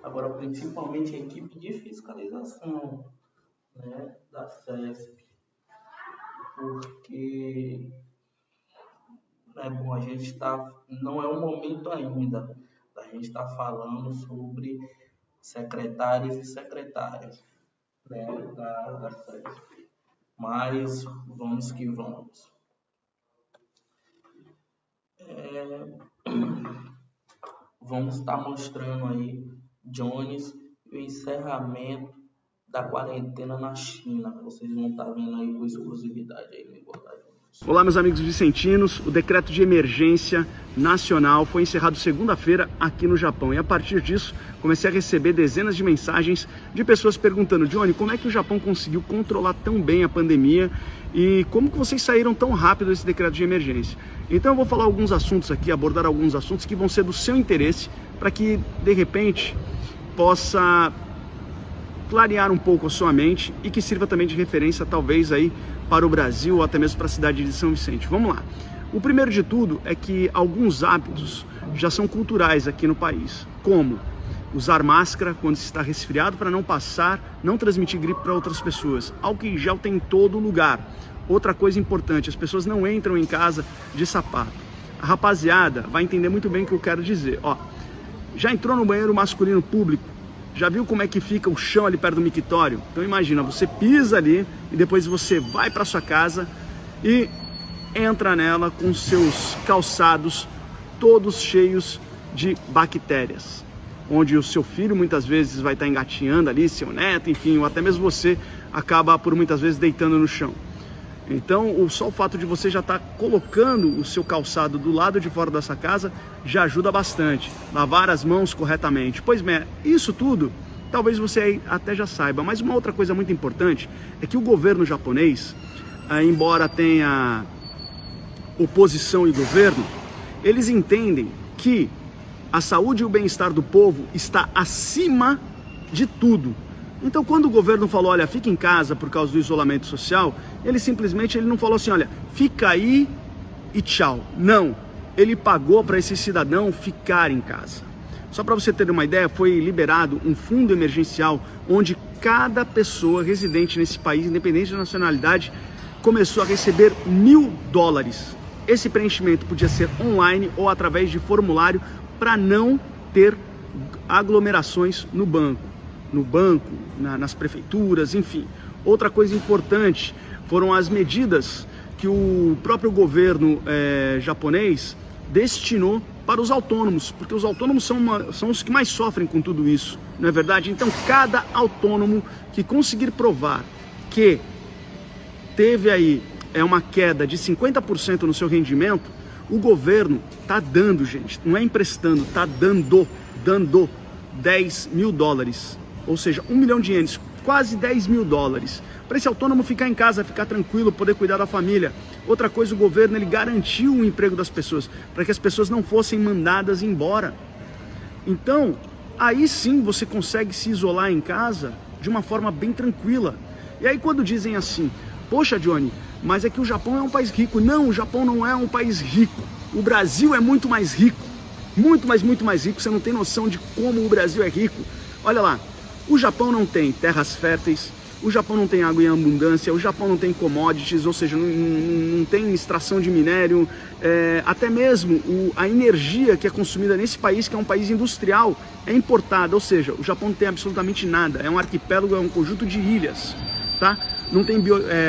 Agora, principalmente a equipe de fiscalização, né, da CESP, porque bom, a gente não é o momento ainda da gente estar falando sobre secretários e secretárias, né, da sede. Mas vamos que vamos. Vamos estar mostrando aí, Jones, o encerramento da quarentena na China. Vocês vão estar vendo aí com exclusividade aí no reportagem. Olá, meus amigos vicentinos. O decreto de emergência nacional foi encerrado segunda-feira aqui no Japão. E a partir disso, comecei a receber dezenas de mensagens de pessoas perguntando: Johnny, como é que o Japão conseguiu controlar tão bem a pandemia e como que vocês saíram tão rápido desse decreto de emergência? Então eu vou falar alguns assuntos aqui, abordar alguns assuntos que vão ser do seu interesse para que, de repente, possa clarear um pouco a sua mente e que sirva também de referência, talvez, aí para o Brasil ou até mesmo para a cidade de São Vicente. Vamos lá. O primeiro de tudo é que alguns hábitos já são culturais aqui no país, como usar máscara quando se está resfriado para não passar, não transmitir gripe para outras pessoas. Álcool em gel tem em todo lugar. Outra coisa importante, as pessoas não entram em casa de sapato. A rapaziada vai entender muito bem o que eu quero dizer. Ó, já entrou no banheiro masculino público? Já viu como é que fica o chão ali perto do mictório? Então imagina, você pisa ali e depois você vai para sua casa e entra nela com seus calçados todos cheios de bactérias. Onde o seu filho muitas vezes vai estar engatinhando ali, seu neto, enfim, ou até mesmo você acaba por muitas vezes deitando no chão. Então, só o fato de você já estar colocando o seu calçado do lado de fora dessa casa já ajuda bastante. Lavar as mãos corretamente. Pois bem, isso tudo talvez você até já saiba, mas uma outra coisa muito importante é que o governo japonês, embora tenha oposição e governo, eles entendem que a saúde e o bem-estar do povo está acima de tudo. Então, quando o governo falou, olha, fica em casa por causa do isolamento social, ele simplesmente não falou assim, olha, fica aí e tchau. Não, ele pagou para esse cidadão ficar em casa. Só para você ter uma ideia, foi liberado um fundo emergencial onde cada pessoa residente nesse país, independente da nacionalidade, começou a receber $1.000. Esse preenchimento podia ser online ou através de formulário para não ter aglomerações no banco, nas prefeituras, enfim. Outra coisa importante foram as medidas que o próprio governo japonês destinou para os autônomos, porque os autônomos são os que mais sofrem com tudo isso, não é verdade? Então, cada autônomo que conseguir provar que teve aí uma queda de 50% no seu rendimento, o governo está dando, gente, não é emprestando, está dando $10.000. Ou seja, $1 milhão de ienes, quase $10.000, para esse autônomo ficar em casa, ficar tranquilo, poder cuidar da família. Outra coisa, o governo ele garantiu o emprego das pessoas, para que as pessoas não fossem mandadas embora. Então, aí sim você consegue se isolar em casa de uma forma bem tranquila. E aí quando dizem assim, poxa Johnny, mas é que o Japão é um país rico. Não, o Japão não é um país rico. O Brasil é muito mais rico. Muito mais rico. Você não tem noção de como o Brasil é rico. Olha lá. O Japão não tem terras férteis, o Japão não tem água em abundância, o Japão não tem commodities, ou seja, não tem extração de minério, até mesmo a energia que é consumida nesse país, que é um país industrial, é importada, ou seja, o Japão não tem absolutamente nada, é um arquipélago, é um conjunto de ilhas, tá? Não tem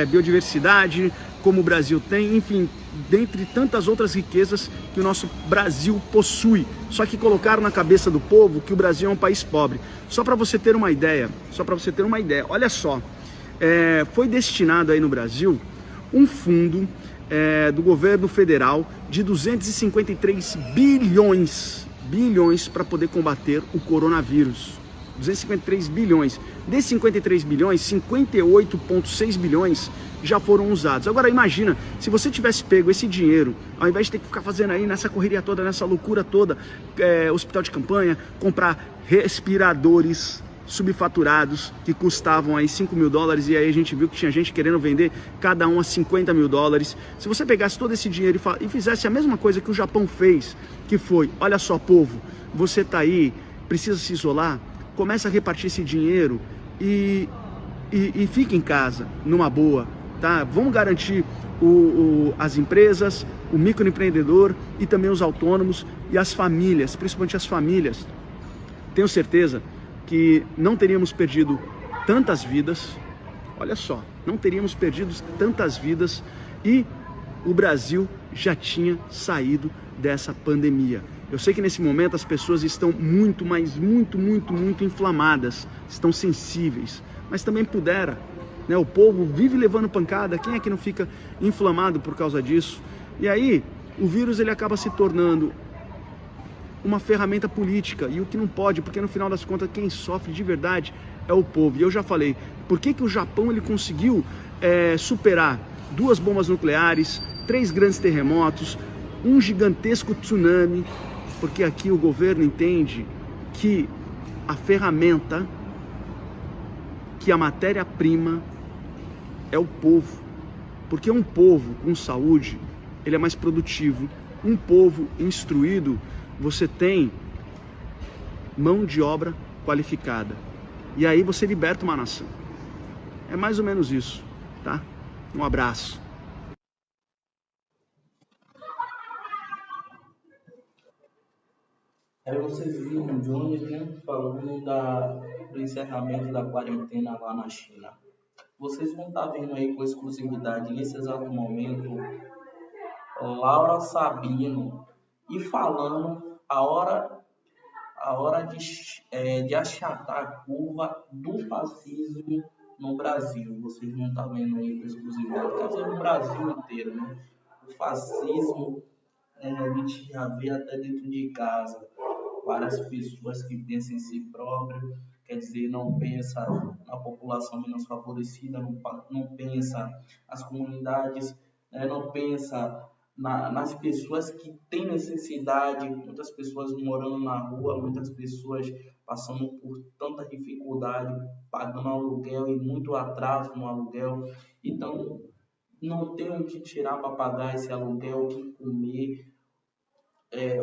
biodiversidade como o Brasil tem, enfim, dentre tantas outras riquezas que o nosso Brasil possui. Só que colocaram na cabeça do povo que o Brasil é um país pobre. Só para você ter uma ideia, olha só, foi destinado aí no Brasil um fundo do governo federal de 253 bilhões para poder combater o coronavírus. 253 bilhões. Desses 53 bilhões, 58,6 bilhões já foram usados. Agora imagina, se você tivesse pego esse dinheiro, ao invés de ter que ficar fazendo aí nessa correria toda, nessa loucura toda, hospital de campanha, comprar respiradores subfaturados que custavam aí $5.000, e aí a gente viu que tinha gente querendo vender cada um a $50.000. Se você pegasse todo esse dinheiro e fizesse a mesma coisa que o Japão fez, que foi, olha só povo, você tá aí, precisa se isolar, começa a repartir esse dinheiro e fica em casa, numa boa, tá? Vamos garantir as empresas, o microempreendedor e também os autônomos e as famílias, principalmente as famílias. Tenho certeza que não teríamos perdido tantas vidas, olha só, não teríamos perdido tantas vidas e o Brasil já tinha saído dessa pandemia. Eu sei que nesse momento as pessoas estão muito inflamadas, estão sensíveis, mas também pudera, né? O povo vive levando pancada, quem é que não fica inflamado por causa disso? E aí, o vírus ele acaba se tornando uma ferramenta política, e o que não pode, porque no final das contas quem sofre de verdade é o povo. E eu já falei, por que o Japão ele conseguiu superar 2 bombas nucleares, 3 grandes terremotos, um gigantesco tsunami? Porque aqui o governo entende que a ferramenta, que a matéria-prima é o povo. Porque um povo com saúde, ele é mais produtivo. Um povo instruído, você tem mão de obra qualificada. E aí você liberta uma nação. É mais ou menos isso, tá? Um abraço. Aí vocês viram o Jones, né, falando do encerramento da quarentena lá na China. Vocês vão estar vendo aí com exclusividade, nesse exato momento, Laura Sabino e falando a hora de achatar a curva do fascismo no Brasil. Vocês vão estar vendo aí com exclusividade, quer dizer, no Brasil inteiro, né? O fascismo, a gente já vê até dentro de casa. Várias pessoas que pensam em si próprio, quer dizer, não pensa na população menos favorecida, não pensa nas comunidades, né? Não pensa nas pessoas que têm necessidade, muitas pessoas morando na rua, muitas pessoas passando por tanta dificuldade, pagando aluguel e muito atraso no aluguel. Então, não tem o que tirar para pagar esse aluguel, o que comer,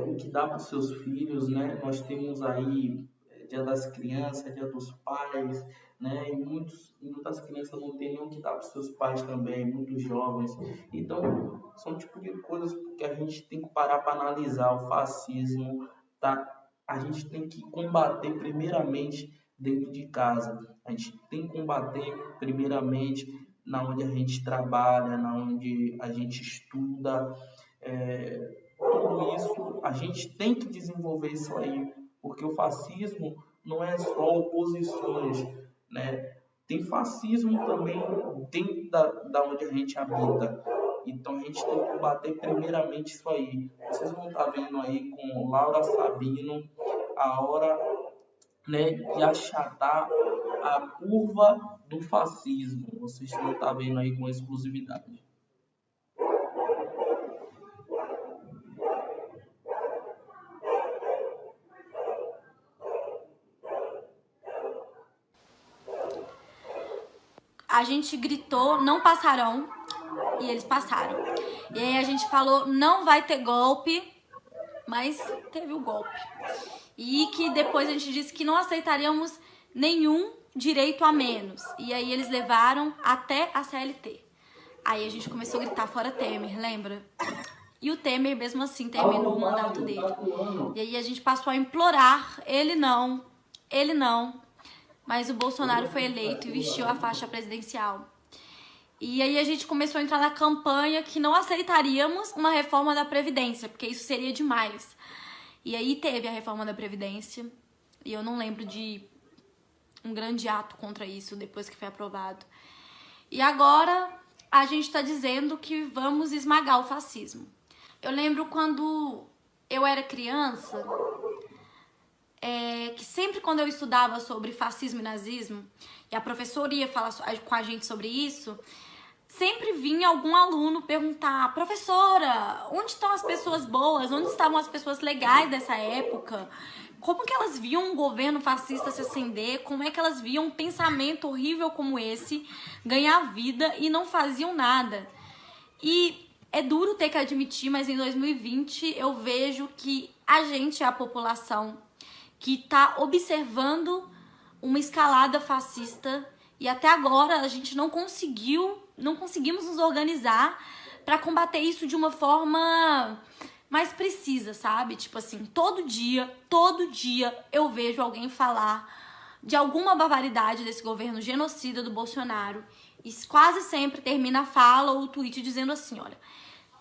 o que dá para os seus filhos, né? Nós temos aí Dia das Crianças, Dia dos Pais, né? E muitas crianças não têm nem o que dar para os seus pais também, muitos jovens. Então, são tipo de coisas que a gente tem que parar para analisar. O fascismo, tá? A gente tem que combater primeiramente dentro de casa. A gente tem que combater primeiramente na onde a gente trabalha, na onde a gente estuda. Tudo isso, a gente tem que desenvolver isso aí, porque o fascismo não é só oposições, né? Tem fascismo também dentro da onde a gente habita. Então a gente tem que combater primeiramente isso aí. Vocês vão estar vendo aí com Laura Sabino a hora, né, de achatar a curva do fascismo. Vocês vão estar vendo aí com exclusividade. A gente gritou, não passarão, e eles passaram. E aí a gente falou, não vai ter golpe, mas teve o golpe. E que depois a gente disse que não aceitaríamos nenhum direito a menos. E aí eles levaram até a CLT. Aí a gente começou a gritar, fora Temer, lembra? E o Temer, mesmo assim, terminou o mandato dele. E aí a gente passou a implorar, ele não. Mas o Bolsonaro foi eleito e vestiu a faixa presidencial. E aí a gente começou a entrar na campanha que não aceitaríamos uma reforma da Previdência, porque isso seria demais. E aí teve a reforma da Previdência, e eu não lembro de um grande ato contra isso depois que foi aprovado. E agora a gente está dizendo que vamos esmagar o fascismo. Eu lembro quando eu era criança, que sempre quando eu estudava sobre fascismo e nazismo, e a professora ia falar com a gente sobre isso, sempre vinha algum aluno perguntar, professora, onde estão as pessoas boas? Onde estavam as pessoas legais dessa época? Como que elas viam um governo fascista se acender? Como é que elas viam um pensamento horrível como esse ganhar vida e não faziam nada? E é duro ter que admitir, mas em 2020 eu vejo que a gente é a população que está observando uma escalada fascista e até agora a gente não conseguimos nos organizar para combater isso de uma forma mais precisa, sabe? Tipo assim, todo dia eu vejo alguém falar de alguma barbaridade desse governo genocida do Bolsonaro. E quase sempre termina a fala ou o tweet dizendo assim, olha,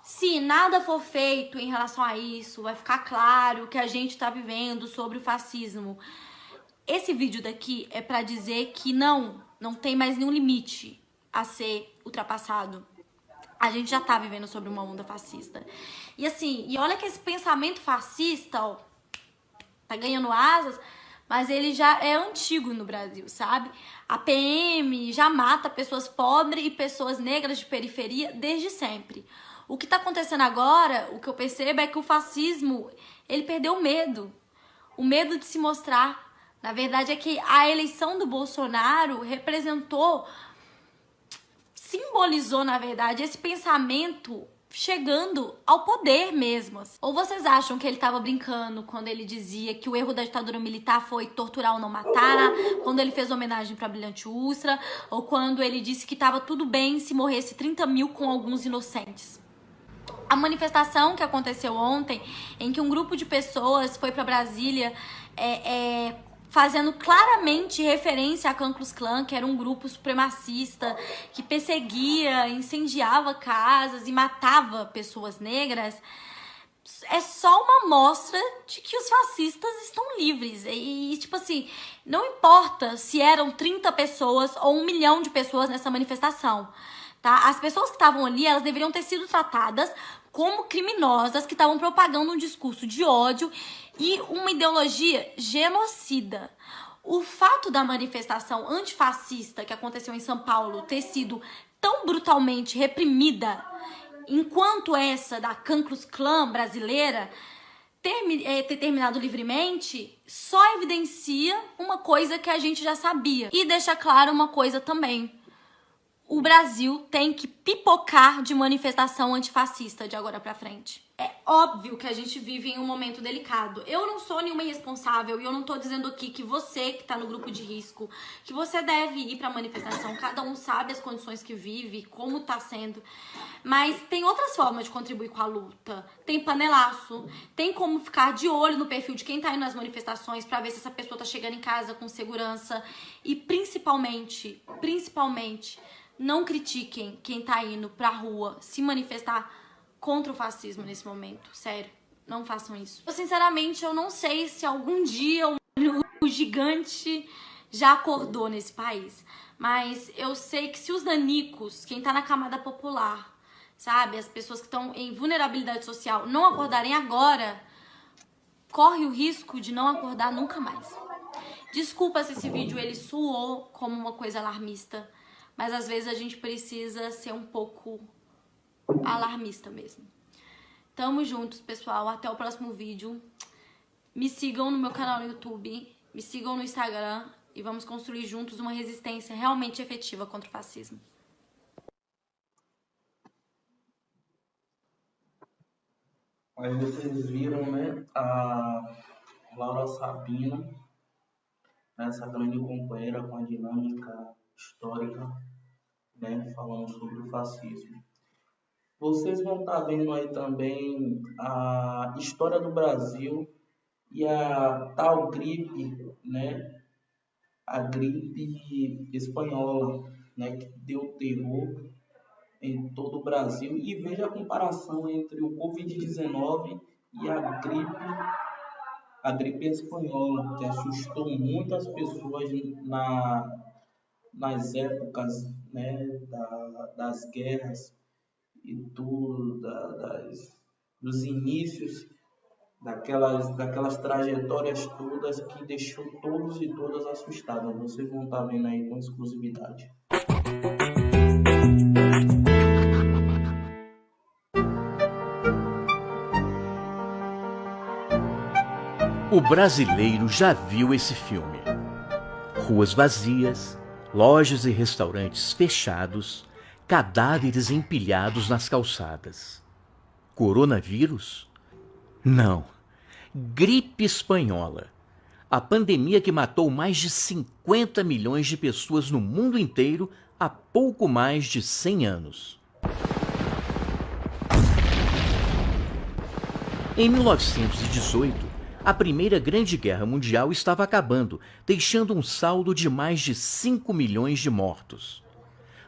se nada for feito em relação a isso, vai ficar claro que a gente está vivendo sobre o fascismo. Esse vídeo daqui é para dizer que não tem mais nenhum limite a ser ultrapassado. A gente já tá vivendo sobre uma onda fascista. E assim, e olha que esse pensamento fascista, ó, tá ganhando asas, mas ele já é antigo no Brasil, sabe? A PM já mata pessoas pobres e pessoas negras de periferia desde sempre. O que tá acontecendo agora, o que eu percebo é que o fascismo, ele perdeu o medo de se mostrar. Na verdade é que a eleição do Bolsonaro simbolizou, na verdade, esse pensamento chegando ao poder mesmo. Ou vocês acham que ele tava brincando quando ele dizia que o erro da ditadura militar foi torturar ou não matar, quando ele fez homenagem pra Brilhante Ustra, ou quando ele disse que tava tudo bem se morresse 30 mil com alguns inocentes? A manifestação que aconteceu ontem, em que um grupo de pessoas foi pra Brasília fazendo claramente referência à Ku Klux Klan, que era um grupo supremacista que perseguia, incendiava casas e matava pessoas negras, é só uma amostra de que os fascistas estão livres. E tipo assim, não importa se eram 30 pessoas ou 1 milhão de pessoas nessa manifestação, tá? As pessoas que estavam ali, elas deveriam ter sido tratadas como criminosas que estavam propagando um discurso de ódio e uma ideologia genocida. O fato da manifestação antifascista que aconteceu em São Paulo ter sido tão brutalmente reprimida, enquanto essa da Ku Klux Klan brasileira ter terminado livremente, só evidencia uma coisa que a gente já sabia. E deixa claro uma coisa também. O Brasil tem que pipocar de manifestação antifascista de agora pra frente. É óbvio que a gente vive em um momento delicado. Eu não sou nenhuma irresponsável e eu não tô dizendo aqui que você que tá no grupo de risco, que você deve ir pra manifestação. Cada um sabe as condições que vive, como tá sendo. Mas tem outras formas de contribuir com a luta. Tem panelaço, tem como ficar de olho no perfil de quem tá indo nas manifestações pra ver se essa pessoa tá chegando em casa com segurança. E principalmente, não critiquem quem tá indo pra rua se manifestar contra o fascismo nesse momento. Sério, não façam isso. Eu, sinceramente, eu não sei se algum dia o gigante já acordou nesse país. Mas eu sei que se os nanicos, quem tá na camada popular, sabe, as pessoas que estão em vulnerabilidade social, não acordarem agora, corre o risco de não acordar nunca mais. Desculpa se esse vídeo ele soou como uma coisa alarmista, mas às vezes a gente precisa ser um pouco alarmista mesmo. Tamo juntos, pessoal. Até o próximo vídeo. Me sigam no meu canal no YouTube, me sigam no Instagram e vamos construir juntos uma resistência realmente efetiva contra o fascismo. Aí vocês viram, né, a Laura Sabino, essa grande companheira com a dinâmica histórica, né, falando sobre o fascismo. Vocês vão estar vendo aí também a história do Brasil e a tal gripe, né, a gripe espanhola, né, que deu terror em todo o Brasil. E veja a comparação entre o Covid-19 e a gripe espanhola, que assustou muitas pessoas nas épocas, né, das guerras e tudo, dos inícios daquelas trajetórias todas que deixou todos e todas assustadas. Vocês vão estar vendo aí com exclusividade. O brasileiro já viu esse filme. Ruas vazias, lojas e restaurantes fechados, cadáveres empilhados nas calçadas. Coronavírus? Não. Gripe espanhola. A pandemia que matou mais de 50 milhões de pessoas no mundo inteiro há pouco mais de 100 anos. Em 1918, A Primeira Grande Guerra Mundial estava acabando, deixando um saldo de mais de 5 milhões de mortos.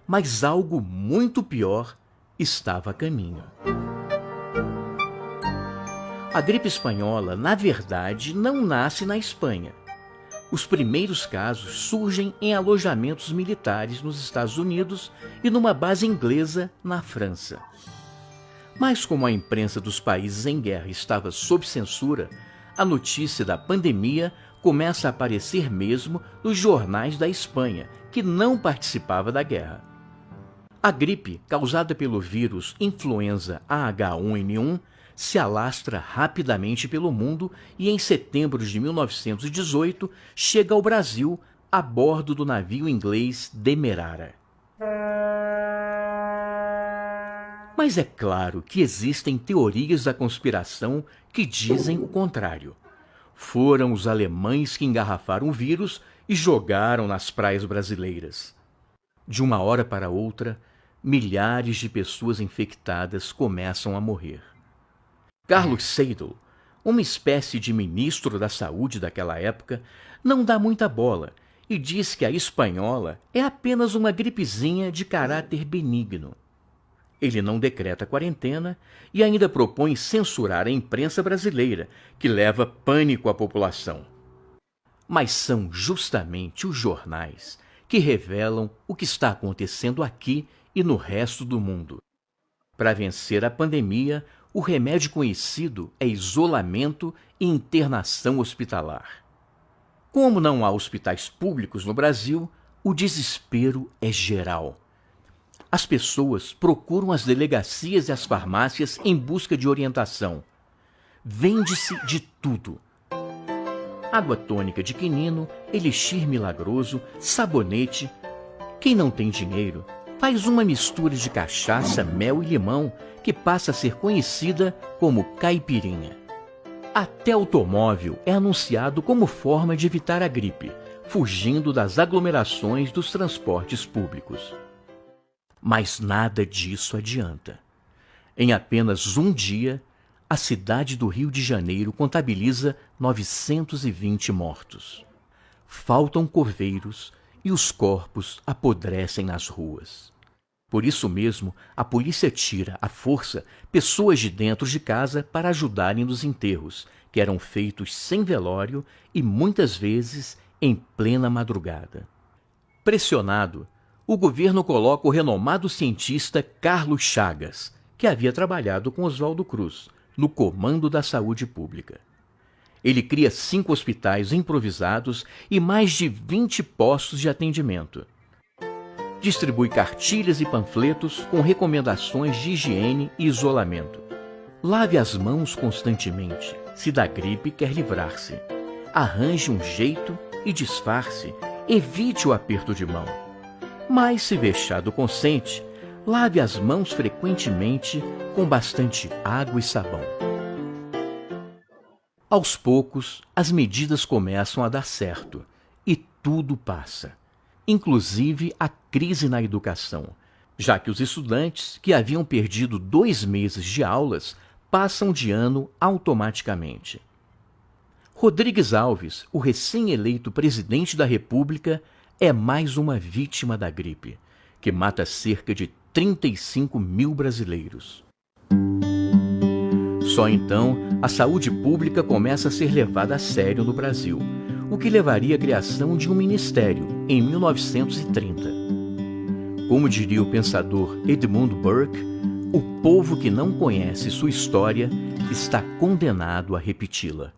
Mas algo muito pior estava a caminho. A gripe espanhola, na verdade, não nasce na Espanha. Os primeiros casos surgem em alojamentos militares nos Estados Unidos e numa base inglesa na França. Mas como a imprensa dos países em guerra estava sob censura, a notícia da pandemia começa a aparecer mesmo nos jornais da Espanha, que não participava da guerra. A gripe, causada pelo vírus influenza H1N1, se alastra rapidamente pelo mundo e em setembro de 1918 chega ao Brasil a bordo do navio inglês Demerara. Mas é claro que existem teorias da conspiração que dizem o contrário. Foram os alemães que engarrafaram o vírus e jogaram nas praias brasileiras. De uma hora para outra, milhares de pessoas infectadas começam a morrer. Carlos Seidel, uma espécie de ministro da saúde daquela época, não dá muita bola e diz que a espanhola é apenas uma gripezinha de caráter benigno. Ele não decreta quarentena e ainda propõe censurar a imprensa brasileira, que leva pânico à população. Mas são justamente os jornais que revelam o que está acontecendo aqui e no resto do mundo. Para vencer a pandemia, o remédio conhecido é isolamento e internação hospitalar. Como não há hospitais públicos no Brasil, o desespero é geral. As pessoas procuram as delegacias e as farmácias em busca de orientação. Vende-se de tudo. Água tônica de quinino, elixir milagroso, sabonete. Quem não tem dinheiro faz uma mistura de cachaça, mel e limão que passa a ser conhecida como caipirinha. Até automóvel é anunciado como forma de evitar a gripe, fugindo das aglomerações dos transportes públicos. Mas nada disso adianta. Em apenas um dia, a cidade do Rio de Janeiro contabiliza 920 mortos. Faltam coveiros e os corpos apodrecem nas ruas. Por isso mesmo, a polícia tira, à força, pessoas de dentro de casa para ajudarem nos enterros, que eram feitos sem velório e muitas vezes em plena madrugada. Pressionado, o governo coloca o renomado cientista Carlos Chagas, que havia trabalhado com Oswaldo Cruz, no comando da saúde pública. Ele cria 5 hospitais improvisados e mais de 20 postos de atendimento. Distribui cartilhas e panfletos com recomendações de higiene e isolamento. Lave as mãos constantemente, se da gripe quer livrar-se. Arranje um jeito e disfarce, evite o aperto de mão. Mas se vexado consente, lave as mãos frequentemente com bastante água e sabão. Aos poucos, as medidas começam a dar certo e tudo passa, inclusive a crise na educação, já que os estudantes que haviam perdido 2 meses de aulas passam de ano automaticamente. Rodrigues Alves, o recém-eleito presidente da República, é mais uma vítima da gripe, que mata cerca de 35 mil brasileiros. Só então a saúde pública começa a ser levada a sério no Brasil, o que levaria à criação de um ministério em 1930. Como diria o pensador Edmund Burke, o povo que não conhece sua história está condenado a repeti-la.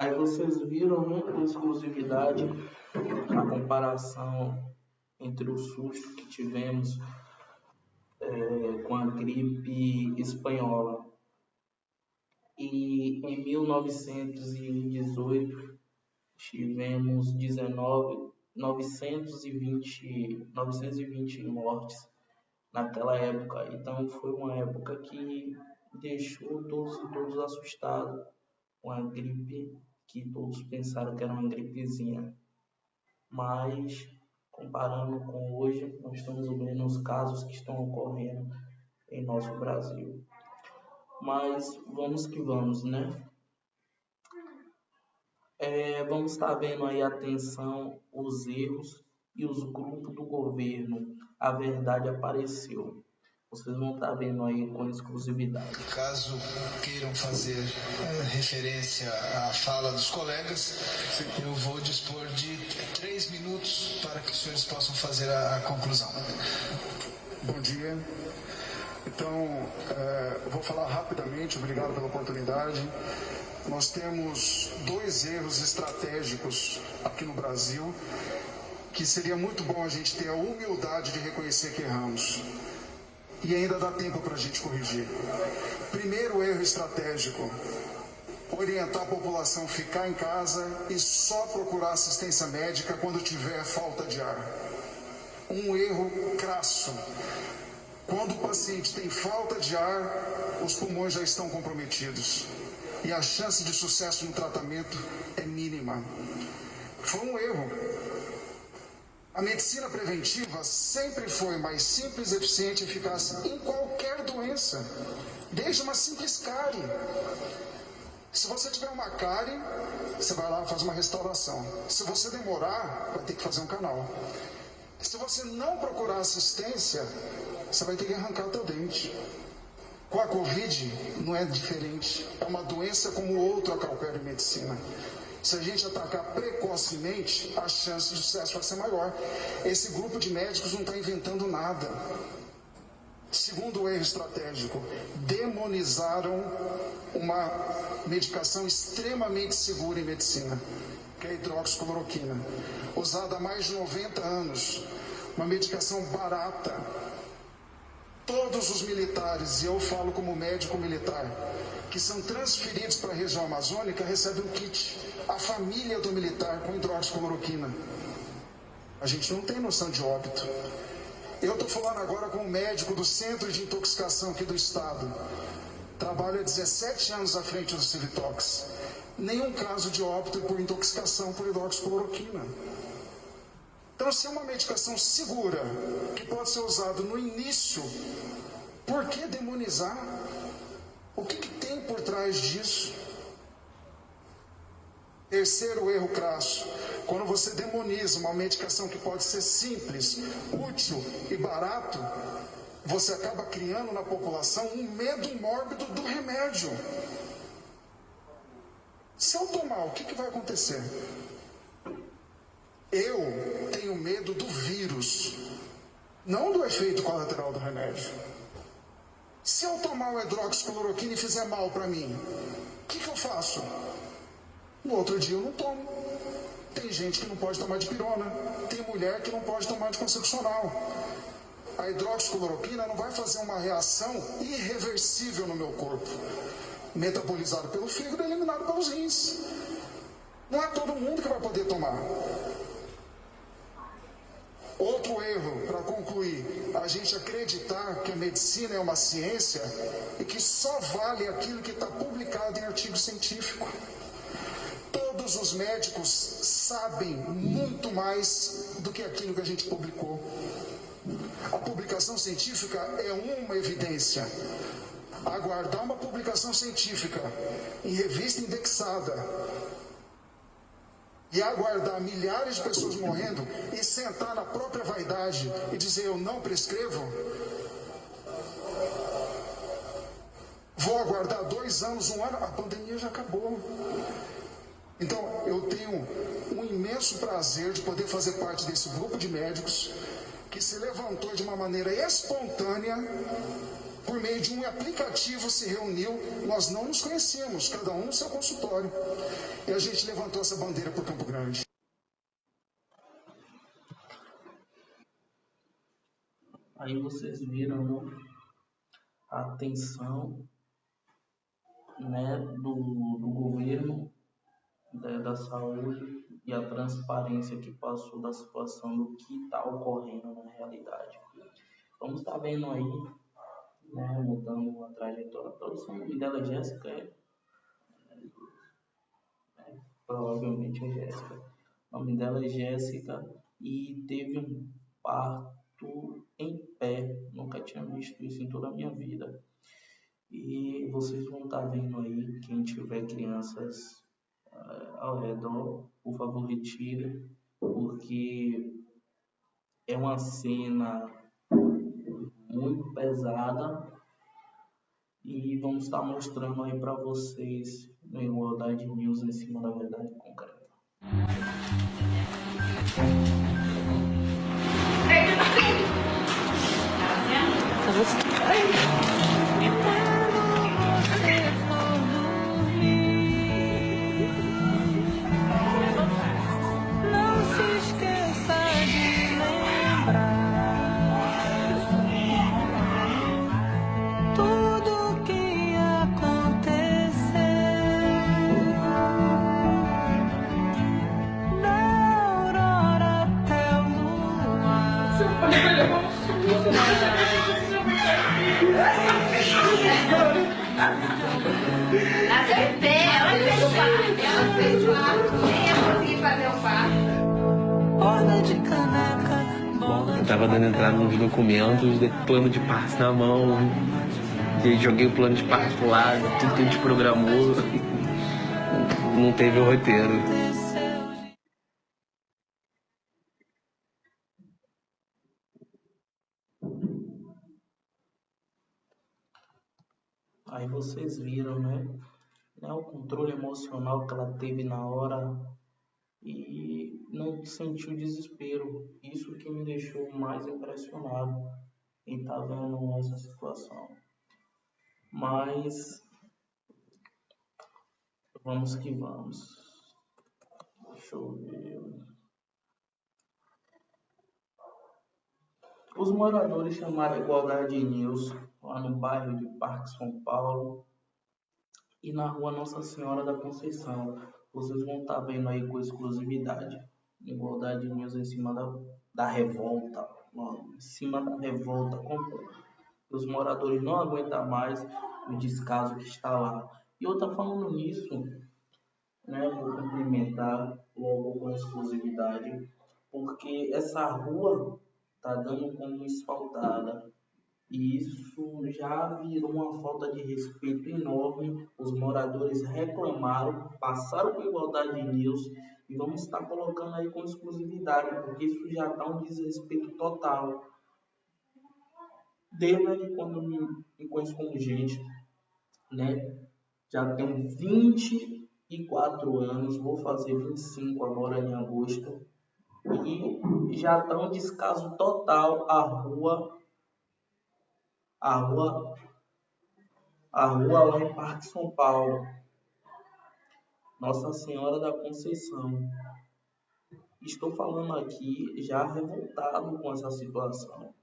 Aí vocês viram muita exclusividade, a comparação entre o susto que tivemos com a gripe espanhola. E em 1918 tivemos 920 mortes naquela época. Então foi uma época que deixou todos assustados com a gripe, que todos pensaram que era uma gripezinha. Mas, comparando com hoje, nós estamos vendo os casos que estão ocorrendo em nosso Brasil. Mas vamos que vamos, né? Vamos estar vendo aí a tensão, os erros e os grupos do governo. A verdade apareceu. Vocês vão estar vendo aí com exclusividade. Caso queiram fazer referência à fala dos colegas, eu vou dispor de 3 minutos para que os senhores possam fazer a conclusão. Bom dia. Então, eu vou falar rapidamente, obrigado pela oportunidade. Nós temos 2 erros estratégicos aqui no Brasil, que seria muito bom a gente ter a humildade de reconhecer que erramos. E ainda dá tempo para a gente corrigir. Primeiro erro estratégico: orientar a população a ficar em casa e só procurar assistência médica quando tiver falta de ar. Um erro crasso. Quando o paciente tem falta de ar, os pulmões já estão comprometidos e a chance de sucesso no tratamento é mínima. Foi um erro. A medicina preventiva sempre foi mais simples, eficiente e eficaz em qualquer doença, desde uma simples cárie. Se você tiver uma cárie, você vai lá e faz uma restauração. Se você demorar, vai ter que fazer um canal. Se você não procurar assistência, você vai ter que arrancar o teu dente. Com a Covid não é diferente. É uma doença como outra que opera em medicina. Se a gente atacar precocemente, a chance de sucesso vai ser maior. Esse grupo de médicos não está inventando nada. Segundo erro estratégico, demonizaram uma medicação extremamente segura em medicina, que é a hidroxicloroquina, usada há mais de 90 anos, uma medicação barata. Todos os militares, e eu falo como médico militar, que são transferidos para a região amazônica, recebem um kit, a família do militar, com hidroxicloroquina. A gente não tem noção de óbito. Eu estou falando agora com um médico do Centro de Intoxicação aqui do estado. Trabalho há 17 anos à frente do Civitox. Nenhum caso de óbito por intoxicação por hidroxicloroquina. Então, se é uma medicação segura, que pode ser usada no início, por que demonizar? O que tem por trás disso? Terceiro erro crasso: quando você demoniza uma medicação que pode ser simples, útil e barato, você acaba criando na população um medo mórbido do remédio. Se eu tomar, o que vai acontecer? Eu tenho medo do vírus, não do efeito colateral do remédio. Se eu tomar o hidroxicloroquina e fizer mal para mim, o que eu faço? No outro dia eu não tomo. Tem gente que não pode tomar dipirona, tem mulher que não pode tomar anticoncepcional. A hidroxicloroquina não vai fazer uma reação irreversível no meu corpo, metabolizado pelo fígado e eliminado pelos rins. Não é todo mundo que vai poder tomar. Outro erro, para concluir: a gente acreditar que a medicina é uma ciência e que só vale aquilo que está publicado em artigo científico. Todos os médicos sabem muito mais do que aquilo que a gente publicou. A publicação científica é uma evidência. Aguardar uma publicação científica em revista indexada e aguardar milhares de pessoas morrendo e sentar na própria vaidade e dizer eu não prescrevo, vou aguardar 2 anos, 1 ano, a pandemia já acabou. Então eu tenho um imenso prazer de poder fazer parte desse grupo de médicos que se levantou de uma maneira espontânea, por meio de um aplicativo se reuniu. Nós não nos conhecíamos, cada um no seu consultório, e a gente levantou essa bandeira por Campo Grande. Aí vocês viram a atenção, né, do governo, da saúde, e a transparência que passou da situação do que está ocorrendo na realidade. Vamos estar vendo aí né, mudando a trajetória. A produção, o nome dela é Jéssica, provavelmente é Jéssica. O nome dela é Jéssica e teve um parto em pé. Nunca tinha visto isso em toda a minha vida. E vocês vão estar vendo aí, quem tiver crianças ao redor, por favor, retire, porque é uma cena muito pesada e vamos estar mostrando aí para vocês no Igualdade News em cima da verdade concreta. Não se esqueça de lembrar tudo que aconteceu. Da aurora até o luar. Acertei, ela fez o parto. Ela fez o parto. Nem ia conseguir fazer o parto. Borda de caneca. Eu tava dando entrada nos documentos, de plano de parto na mão. E aí joguei o plano de parto pro lado, tudo que a gente programou. Não teve o roteiro. Aí vocês viram, né? O controle emocional que ela teve na hora e não sentiu desespero. Isso que me deixou mais impressionado em estar vendo essa situação. Mas vamos que vamos. Deixa eu ver. Os moradores chamaram a Igualdade News lá no bairro de Parque São Paulo e na rua Nossa Senhora da Conceição. Vocês vão estar vendo aí com exclusividade. Igualdade News em cima da revolta. Em cima da revolta. Os moradores não aguentam mais o descaso que está lá. E eu estou falando nisso, né? Vou cumprimentar logo com exclusividade, porque essa rua está dando como asfaltada. E isso já virou uma falta de respeito enorme. Os moradores reclamaram, passaram por Igualdade News e vamos estar colocando aí com exclusividade, porque isso já está um desrespeito total. Desde quando me conheço como gente, né? Já tenho 24 anos, vou fazer 25 agora em agosto. E já está um descaso total a rua lá em Parque São Paulo, Nossa Senhora da Conceição. Estou falando aqui já revoltado com essa situação,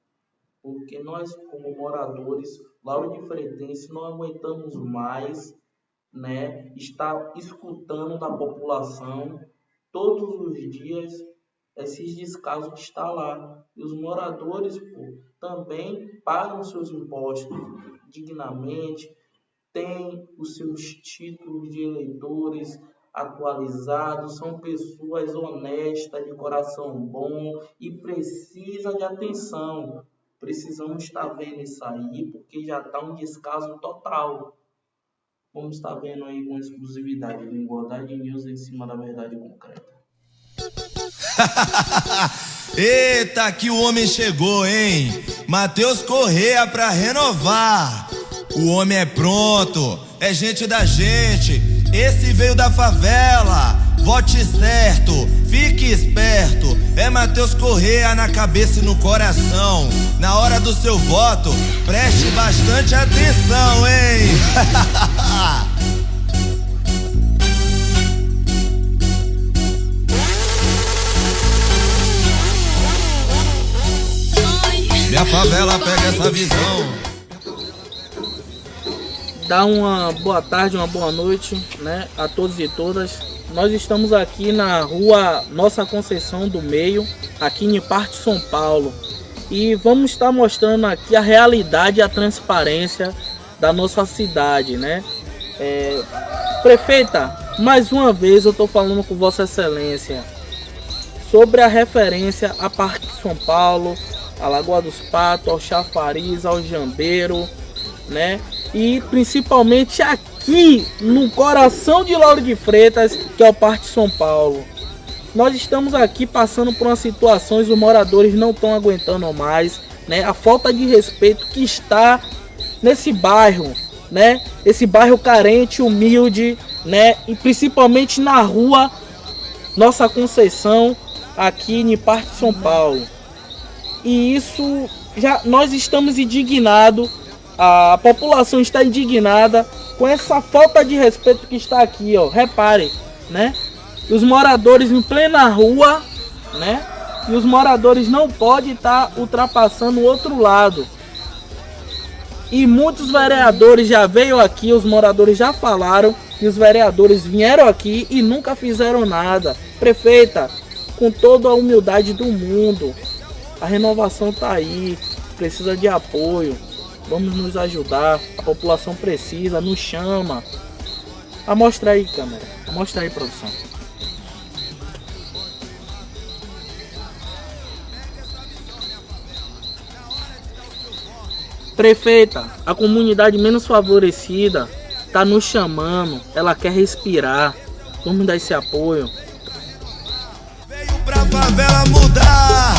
porque nós, como moradores, Lauro de Freitas, não aguentamos mais, né, estar escutando da população todos os dias esses descasos que está lá. E os moradores, também pagam seus impostos dignamente, têm os seus títulos de eleitores atualizados, são pessoas honestas, de coração bom e precisam de atenção. Precisamos estar vendo isso aí, porque já está um descaso total. Vamos estar vendo aí com exclusividade do Igualdade News em cima da verdade concreta. Eita, que o homem chegou, hein? Matheus Corrêa pra renovar. O homem é pronto, é gente da gente. Esse veio da favela. Vote certo, fique esperto. É Matheus Corrêa na cabeça e no coração. Na hora do seu voto, preste bastante atenção, hein? Minha favela pega essa visão. Dá uma boa tarde, uma boa noite, né, a todos e todas. Nós estamos aqui na rua Nossa Conceição do Meio, aqui em Parque São Paulo. e vamos estar mostrando aqui a realidade e a transparência da nossa cidade, né? Prefeita, mais uma vez eu estou falando com Vossa Excelência sobre a referência a Parque São Paulo, a Lagoa dos Patos, ao Chafariz, ao Jambeiro, né? E principalmente aqui no coração de Lauro de Freitas, que é o Parque São Paulo. Nós estamos aqui passando por uma situação, os moradores não estão aguentando mais, né? A falta de respeito que está nesse bairro, né? Esse bairro carente, humilde, né? E principalmente na rua Nossa Conceição, aqui em Parque São Paulo. E isso, nós estamos indignados, a população está indignada com essa falta de respeito que está aqui, ó. Repare, né? Os moradores em plena rua, né? E os moradores não podem estar ultrapassando o outro lado. E muitos vereadores já veio aqui, os moradores já falaram, e os vereadores vieram aqui e nunca fizeram nada. Prefeita, com toda a humildade do mundo, a renovação está aí, precisa de apoio, vamos nos ajudar, a população precisa, nos chama. Mostra aí, câmera, mostra aí, produção. Prefeita, a comunidade menos favorecida está nos chamando, ela quer respirar, vamos dar esse apoio. Veio pra favela mudar.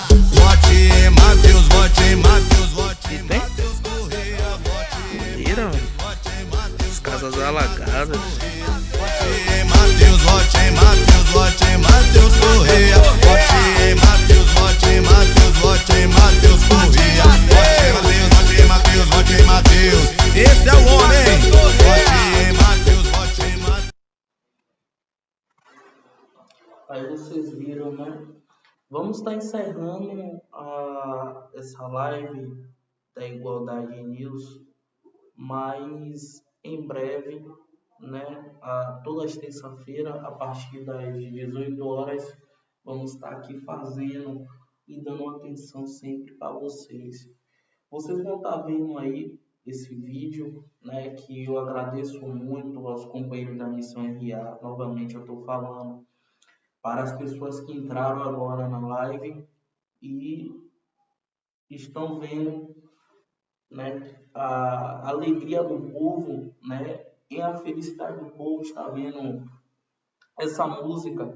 Vote Matheus, vote Matheus, vote Matheus Correia, vote Mira, as casas alagadas. Vote Matheus, vote Matheus, vote Matheus Correia, vote Matheus, vote Matheus, vote Matheus Correia, vote Matheus, vote Matheus, esse é o homem. Vote Matheus, vote Matheus. Aí vocês viram, né? Vamos estar encerrando essa live da Igualdade News, mas em breve, né? Todas as terça-feira, a partir das 18 horas, vamos estar aqui fazendo e dando atenção sempre para vocês. Vocês vão estar vendo aí esse vídeo, né? Que eu agradeço muito aos companheiros da Missão RA. Novamente eu estou falando para as pessoas que entraram agora na live e estão vendo, né, a alegria do povo, né, e a felicidade do povo, está vendo essa música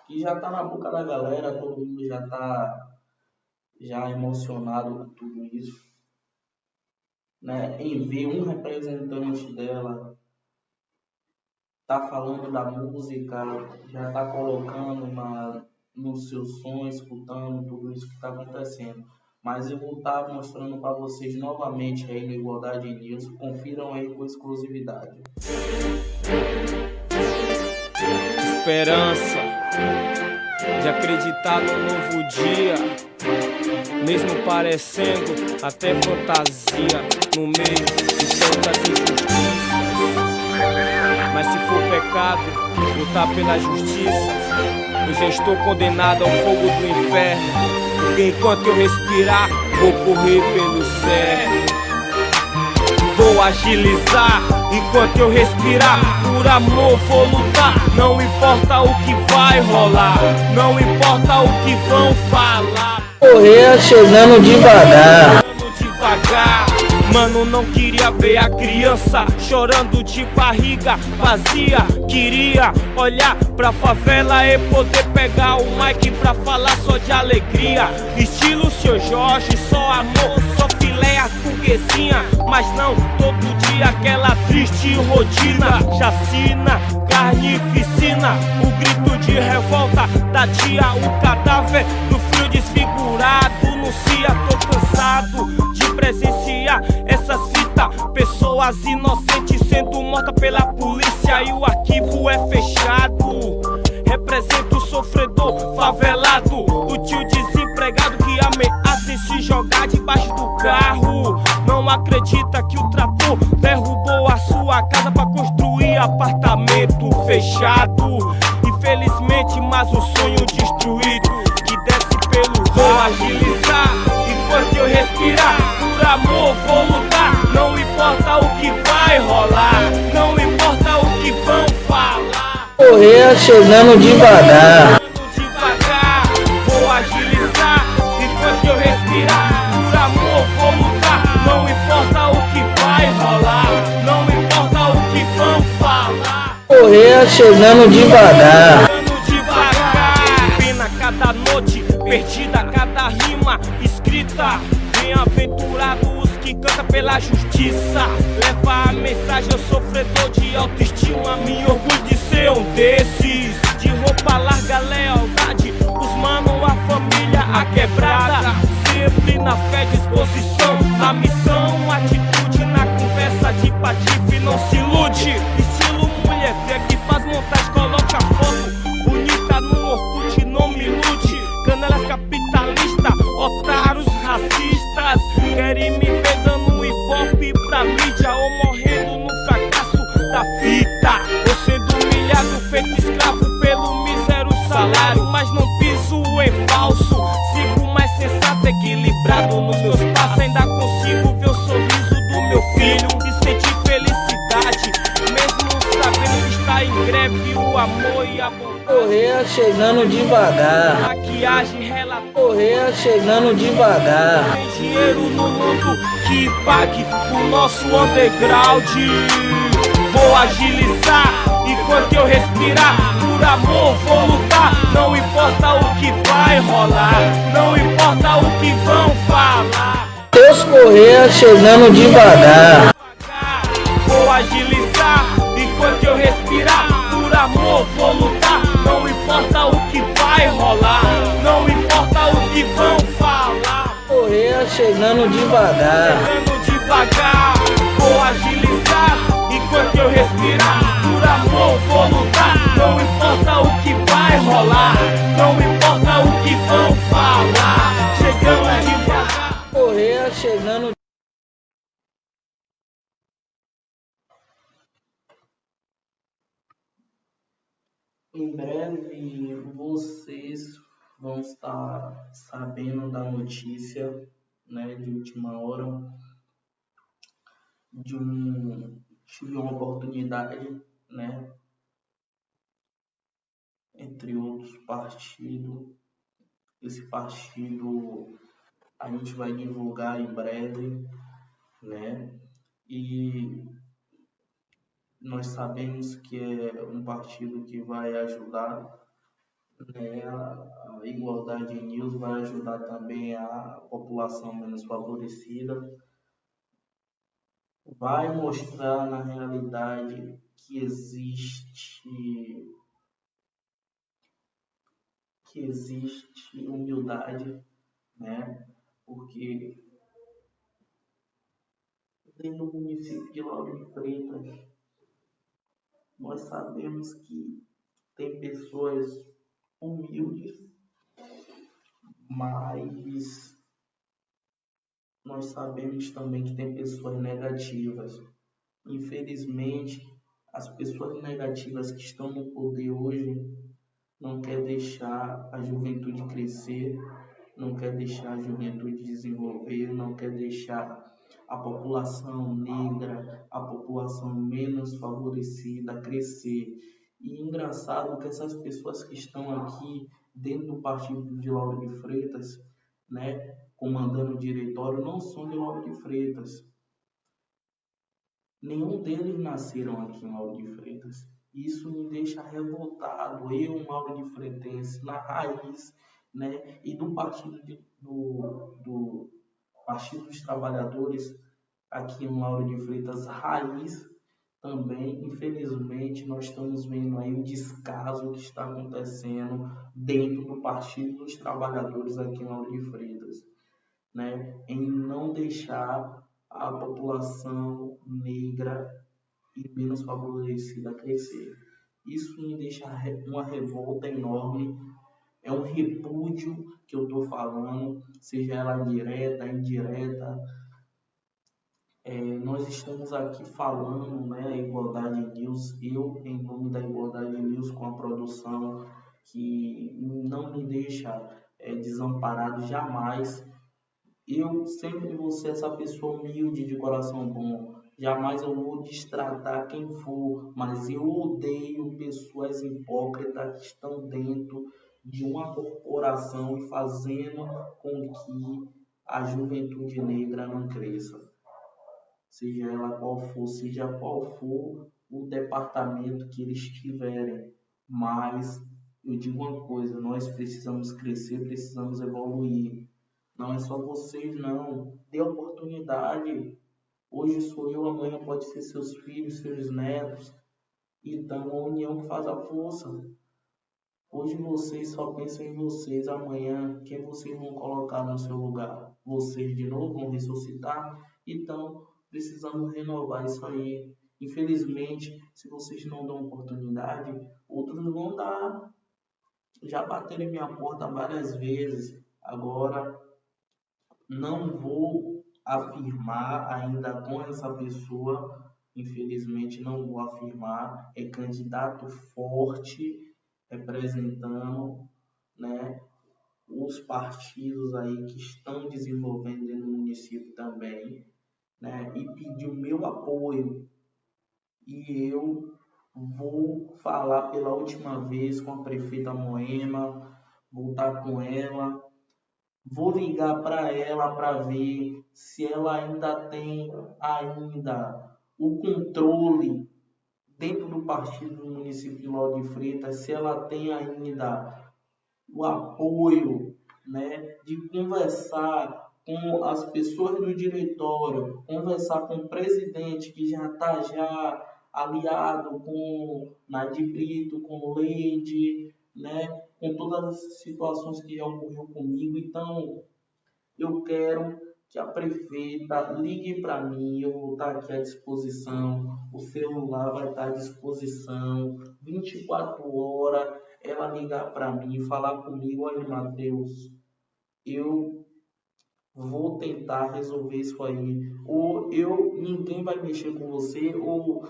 que já está na boca da galera, todo mundo já está emocionado com tudo isso, né, em ver um representante dela tá falando da música, já tá colocando nos seus sons, escutando tudo isso que está acontecendo. Mas eu vou estar mostrando para vocês novamente aí no Igualdade News. Confiram aí com exclusividade. Esperança de acreditar no novo dia, mesmo parecendo até fantasia no meio de tantas injustiças. Mas se for pecado lutar pela justiça, eu já estou condenado ao fogo do inferno, porque enquanto eu respirar, vou correr pelo céu. Vou agilizar, enquanto eu respirar, por amor vou lutar. Não importa o que vai rolar, não importa o que vão falar. Correr chegando devagar. Mano, não queria ver a criança chorando de barriga vazia. Queria olhar pra favela e poder pegar o mic pra falar só de alegria. Estilo Seu Jorge, só amor, só filé a burguesinha. Mas não todo dia aquela triste rotina. Chacina, carnificina, o grito de revolta da tia, o cadáver do frio desfigurado. Anuncia, tô cansado de presenciar essas fitas, pessoas inocentes sendo mortas pela polícia e o arquivo é fechado. Represento o sofredor favelado, o tio desempregado que ameaça em se jogar debaixo do carro. Não acredita que o trator derrubou a sua casa pra construir apartamento fechado. Infelizmente, mas o sonho destruído que desce pelo voo agilizado. respirar, por amor vou lutar. Não importa o que vai rolar, não importa o que vão falar. Correr chegando devagar. Devagar, vou agilizar, enquanto eu respirar, por amor vou lutar. Não importa o que vai rolar, não importa o que vão falar. Correr chegando devagar. Pena cada noite, perdida cada rima escrita. Bem-aventurados os que cantam pela justiça. Leva a mensagem ao sofredor de autoestima. Me orgulho de ser um desses. De roupa larga, lealdade, os mano, a família, a quebrada. Sempre na fé, disposição, na missão, atitude na conversa de patife. Não se ilude, estilo mulher velha que faz montagem, coloca foto bonita no Orkut, não me ilude. Canelas capitalistas, otários racistas, querem me ver dando hip-hop pra mídia ou morrendo no fracasso da fita, ou sendo humilhado, feito escravo pelo mísero salário. Mas não piso em falso, sigo mais sensato, equilibrado nos meus passos. Ainda consigo ver o sorriso do meu filho e sentir felicidade, mesmo sabendo que está em greve o amor e a bondade. Correr chegando devagar. Maquiagem relatório. Correr chegando devagar. Tem dinheiro no mundo que pague o nosso underground. Vou agilizar enquanto eu respirar, por amor vou lutar. Não importa o que vai rolar, não importa o que vão falar. Teus correr chegando devagar. Vou agilizar enquanto eu respirar, por amor vou lutar. Não importa o que vai rolar, não importa o que vão falar. Correr chegando devagar. Chegando devagar, vou agilizar enquanto eu respirar, por amor vou lutar. Não importa o que vai rolar, não importa o que vão falar. Chegando devagar. Correr chegando. Em breve vocês vão estar sabendo da notícia, né, de última hora, tive uma oportunidade, né, entre outros partidos. Esse partido a gente vai divulgar em breve, né, e nós sabemos que é um partido que vai ajudar, né, a Igualdade News, vai ajudar também a população menos favorecida, vai mostrar na realidade que existe humildade, né, porque dentro do município de Lauro de Freitas nós sabemos que tem pessoas humildes, mas nós sabemos também que tem pessoas negativas. Infelizmente, as pessoas negativas que estão no poder hoje não querem deixar a juventude crescer, não querem deixar a juventude desenvolver, não querem deixar a população negra, a população menos favorecida crescer. E engraçado que essas pessoas que estão aqui dentro do partido de Lauro de Freitas, né, comandando o diretório, não são de Lauro de Freitas. Nenhum deles nasceram aqui em Lauro de Freitas. Isso me deixa revoltado. Eu, um Lauro de Freitas, na raiz, né, e do partido do Partido dos Trabalhadores aqui em Lauro de Freitas, raiz também. Infelizmente, nós estamos vendo aí o descaso que está acontecendo dentro do Partido dos Trabalhadores aqui em Lauro de Freitas, né, em não deixar a população negra e menos favorecida crescer. Isso me deixa uma revolta enorme. É um repúdio que eu estou falando, seja ela direta, indireta. Nós estamos aqui falando, né, a Igualdade News, eu em nome da Igualdade News, com a produção que não me deixa desamparado jamais, Eu sempre vou ser essa pessoa humilde de coração bom. Jamais eu vou destratar quem for, mas eu odeio pessoas hipócritas que estão dentro de uma corporação e fazendo com que a juventude negra não cresça. Seja ela qual for o departamento que eles tiverem. Mas eu digo uma coisa, nós precisamos crescer, precisamos evoluir. Não é só vocês, não. Dê oportunidade. Hoje sou eu, amanhã pode ser seus filhos, seus netos. Então, a união que faz a força. Hoje vocês só pensam em vocês. Amanhã, quem vocês vão colocar no seu lugar? Vocês de novo vão ressuscitar? Então, precisamos renovar isso aí. Infelizmente, se vocês não dão oportunidade, outros vão dar. Já bateram em minha porta várias vezes. Agora, não vou afirmar ainda com essa pessoa, infelizmente não vou afirmar, é candidato forte, representando, né, os partidos aí que estão desenvolvendo no município também, né, e pediu meu apoio. E eu vou falar pela última vez com a prefeita Moema, vou estar com ela. Vou ligar para ela para ver se ela ainda tem o controle dentro do partido do município de Lauro de Freitas, se ela tem ainda o apoio, né, de conversar com as pessoas do diretório, conversar com o presidente que já está aliado com Nadir Brito, com Leide, né, com todas as situações que já ocorreu comigo. Então, eu quero que a prefeita ligue para mim, eu vou estar aqui à disposição, o celular vai estar à disposição, 24 horas, ela ligar para mim, falar comigo, olha, Matheus, eu vou tentar resolver isso aí, ou ninguém vai mexer com você, ou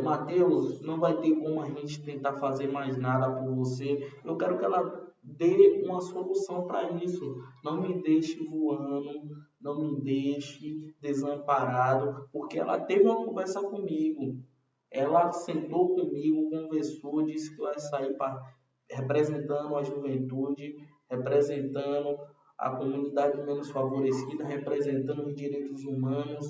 Matheus, não vai ter como a gente tentar fazer mais nada por você. Eu quero que ela dê uma solução para isso. Não me deixe voando, não me deixe desamparado, porque ela teve uma conversa comigo. Ela sentou comigo, conversou, disse que vai sair representando a juventude, representando a comunidade menos favorecida, representando os direitos humanos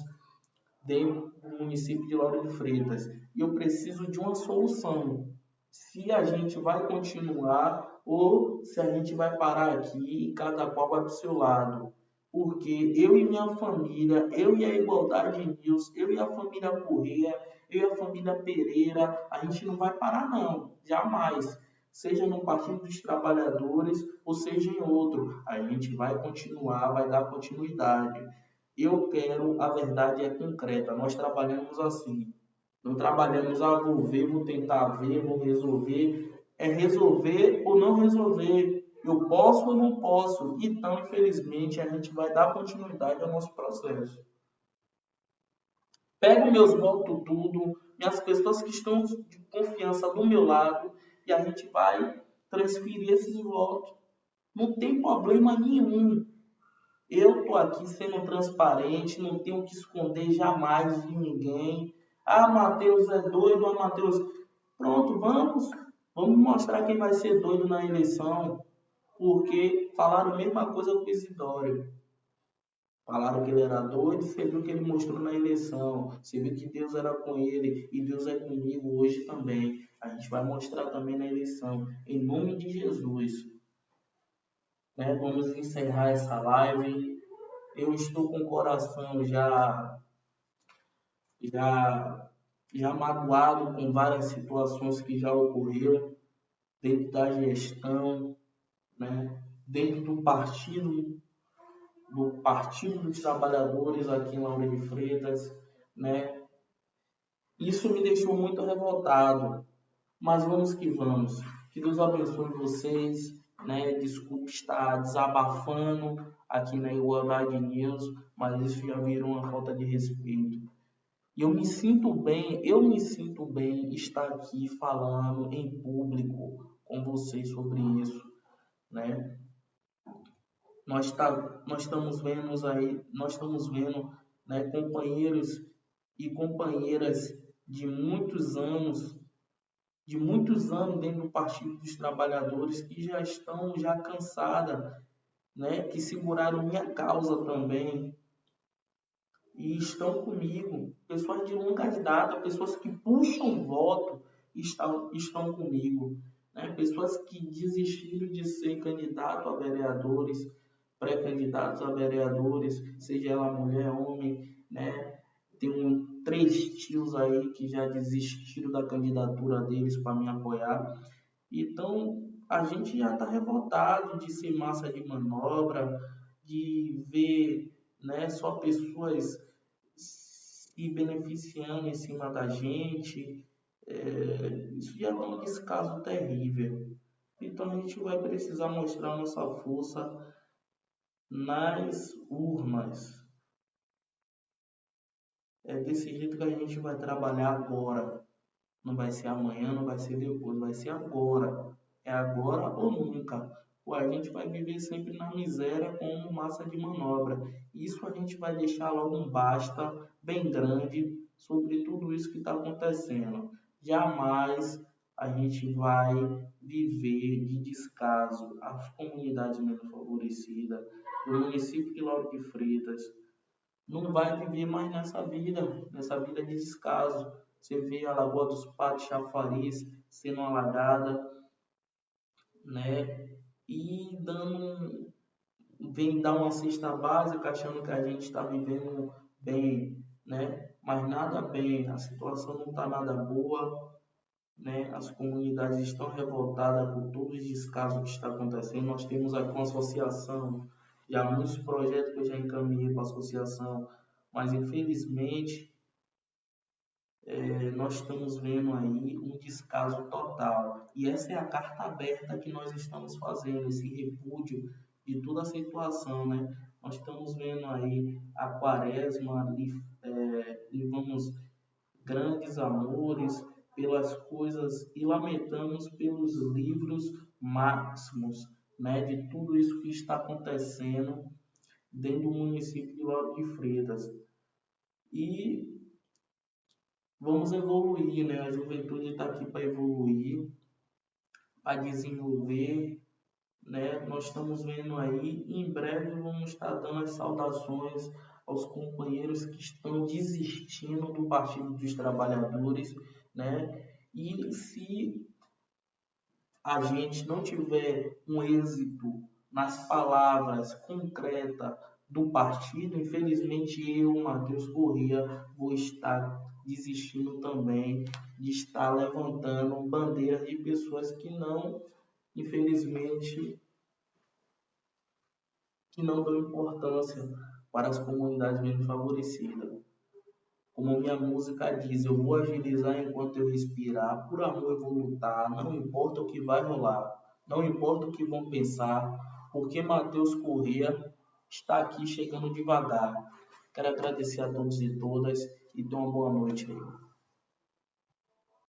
dentro do município de Lauro de Freitas. E eu preciso de uma solução. Se a gente vai continuar ou se a gente vai parar aqui e cada qual vai para o seu lado. Porque eu e minha família, eu e a Igualdade News, eu e a família Correia, eu e a família Pereira, a gente não vai parar não, jamais. Seja no Partido dos Trabalhadores ou seja em outro. A gente vai continuar, vai dar continuidade. Eu quero, a verdade é concreta, nós trabalhamos assim. Não trabalhamos, vou ver, vou tentar ver, vou resolver. É resolver ou não resolver. Eu posso ou não posso. Então, infelizmente, a gente vai dar continuidade ao nosso processo. Pego meus votos tudo, minhas pessoas que estão de confiança do meu lado, e a gente vai transferir esses votos. Não tem problema nenhum. Eu estou aqui sendo transparente, não tenho que esconder jamais de ninguém. Matheus é doido, Matheus... Pronto, vamos mostrar quem vai ser doido na eleição. Porque falaram a mesma coisa com o Isidório. Falaram que ele era doido, você viu o que ele mostrou na eleição. Você viu que Deus era com ele e Deus é comigo hoje também. A gente vai mostrar também na eleição. Em nome de Jesus. Né? Vamos encerrar essa live. Eu estou com o coração já magoado com várias situações que já ocorreram dentro da gestão, né? Dentro do Partido dos Trabalhadores aqui em Lauro de Freitas, né? Isso me deixou muito revoltado, mas vamos que vamos. Que Deus abençoe vocês, né? Desculpe estar desabafando aqui na Igualdade News, mas isso já virou uma falta de respeito. E eu me sinto bem estar aqui falando em público com vocês sobre isso, né? nós estamos vendo, né, companheiros e companheiras de muitos anos dentro do Partido dos Trabalhadores que já estão cansadas, né, que seguraram minha causa também e estão comigo. Pessoas de longa data, pessoas que puxam voto estão comigo, né? Pessoas que desistiram de ser candidato a vereadores, pré-candidatos a vereadores, seja ela mulher, homem, né? Tenho 3 tios aí que já desistiram da candidatura deles para me apoiar. Então, a gente já está revoltado de ser massa de manobra, de ver, né, só pessoas se beneficiando em cima da gente. Isso já é um descaso terrível. Então, a gente vai precisar mostrar nossa força nas urnas. É desse jeito que a gente vai trabalhar agora. Não vai ser amanhã, não vai ser depois, vai ser agora. É agora ou nunca. Ou a gente vai viver sempre na miséria como massa de manobra. Isso a gente vai deixar logo um basta bem grande sobre tudo isso que está acontecendo. Jamais a gente vai viver de descaso as comunidades menos favorecidas, o município de Lauro de Freitas. Não vai viver mais nessa vida de descaso. Você vê a Lagoa dos Patos, Chafariz sendo alagada, né? E vem dar uma cesta básica achando que a gente está vivendo bem, né? Mas nada bem, a situação não está nada boa, né? As comunidades estão revoltadas por todo o descaso que está acontecendo. Nós temos aqui uma associação, já muitos projetos que eu já encaminhei para a associação, mas infelizmente nós estamos vendo aí um descaso total. E essa é a carta aberta que nós estamos fazendo, esse repúdio de toda a situação, né? Nós estamos vendo aí a quaresma, levamos grandes amores pelas coisas e lamentamos pelos livros máximos, né, de tudo isso que está acontecendo dentro do município de Lauro de Freitas. E vamos evoluir, né? A juventude está aqui para evoluir, para desenvolver, né? Nós estamos vendo aí, e em breve vamos estar dando as saudações aos companheiros que estão desistindo do Partido dos Trabalhadores, né? E se a gente não tiver um êxito nas palavras concretas do partido, infelizmente eu, Matheus Corrêa, vou estar desistindo também de estar levantando bandeiras de pessoas que não, infelizmente, que não dão importância para as comunidades menos favorecidas. Como minha música diz, eu vou agilizar enquanto eu respirar, por amor eu vou lutar, não importa o que vai rolar, não importa o que vão pensar, porque Matheus Corrêa está aqui chegando devagar. Quero agradecer a todos e todas e ter uma boa noite aí.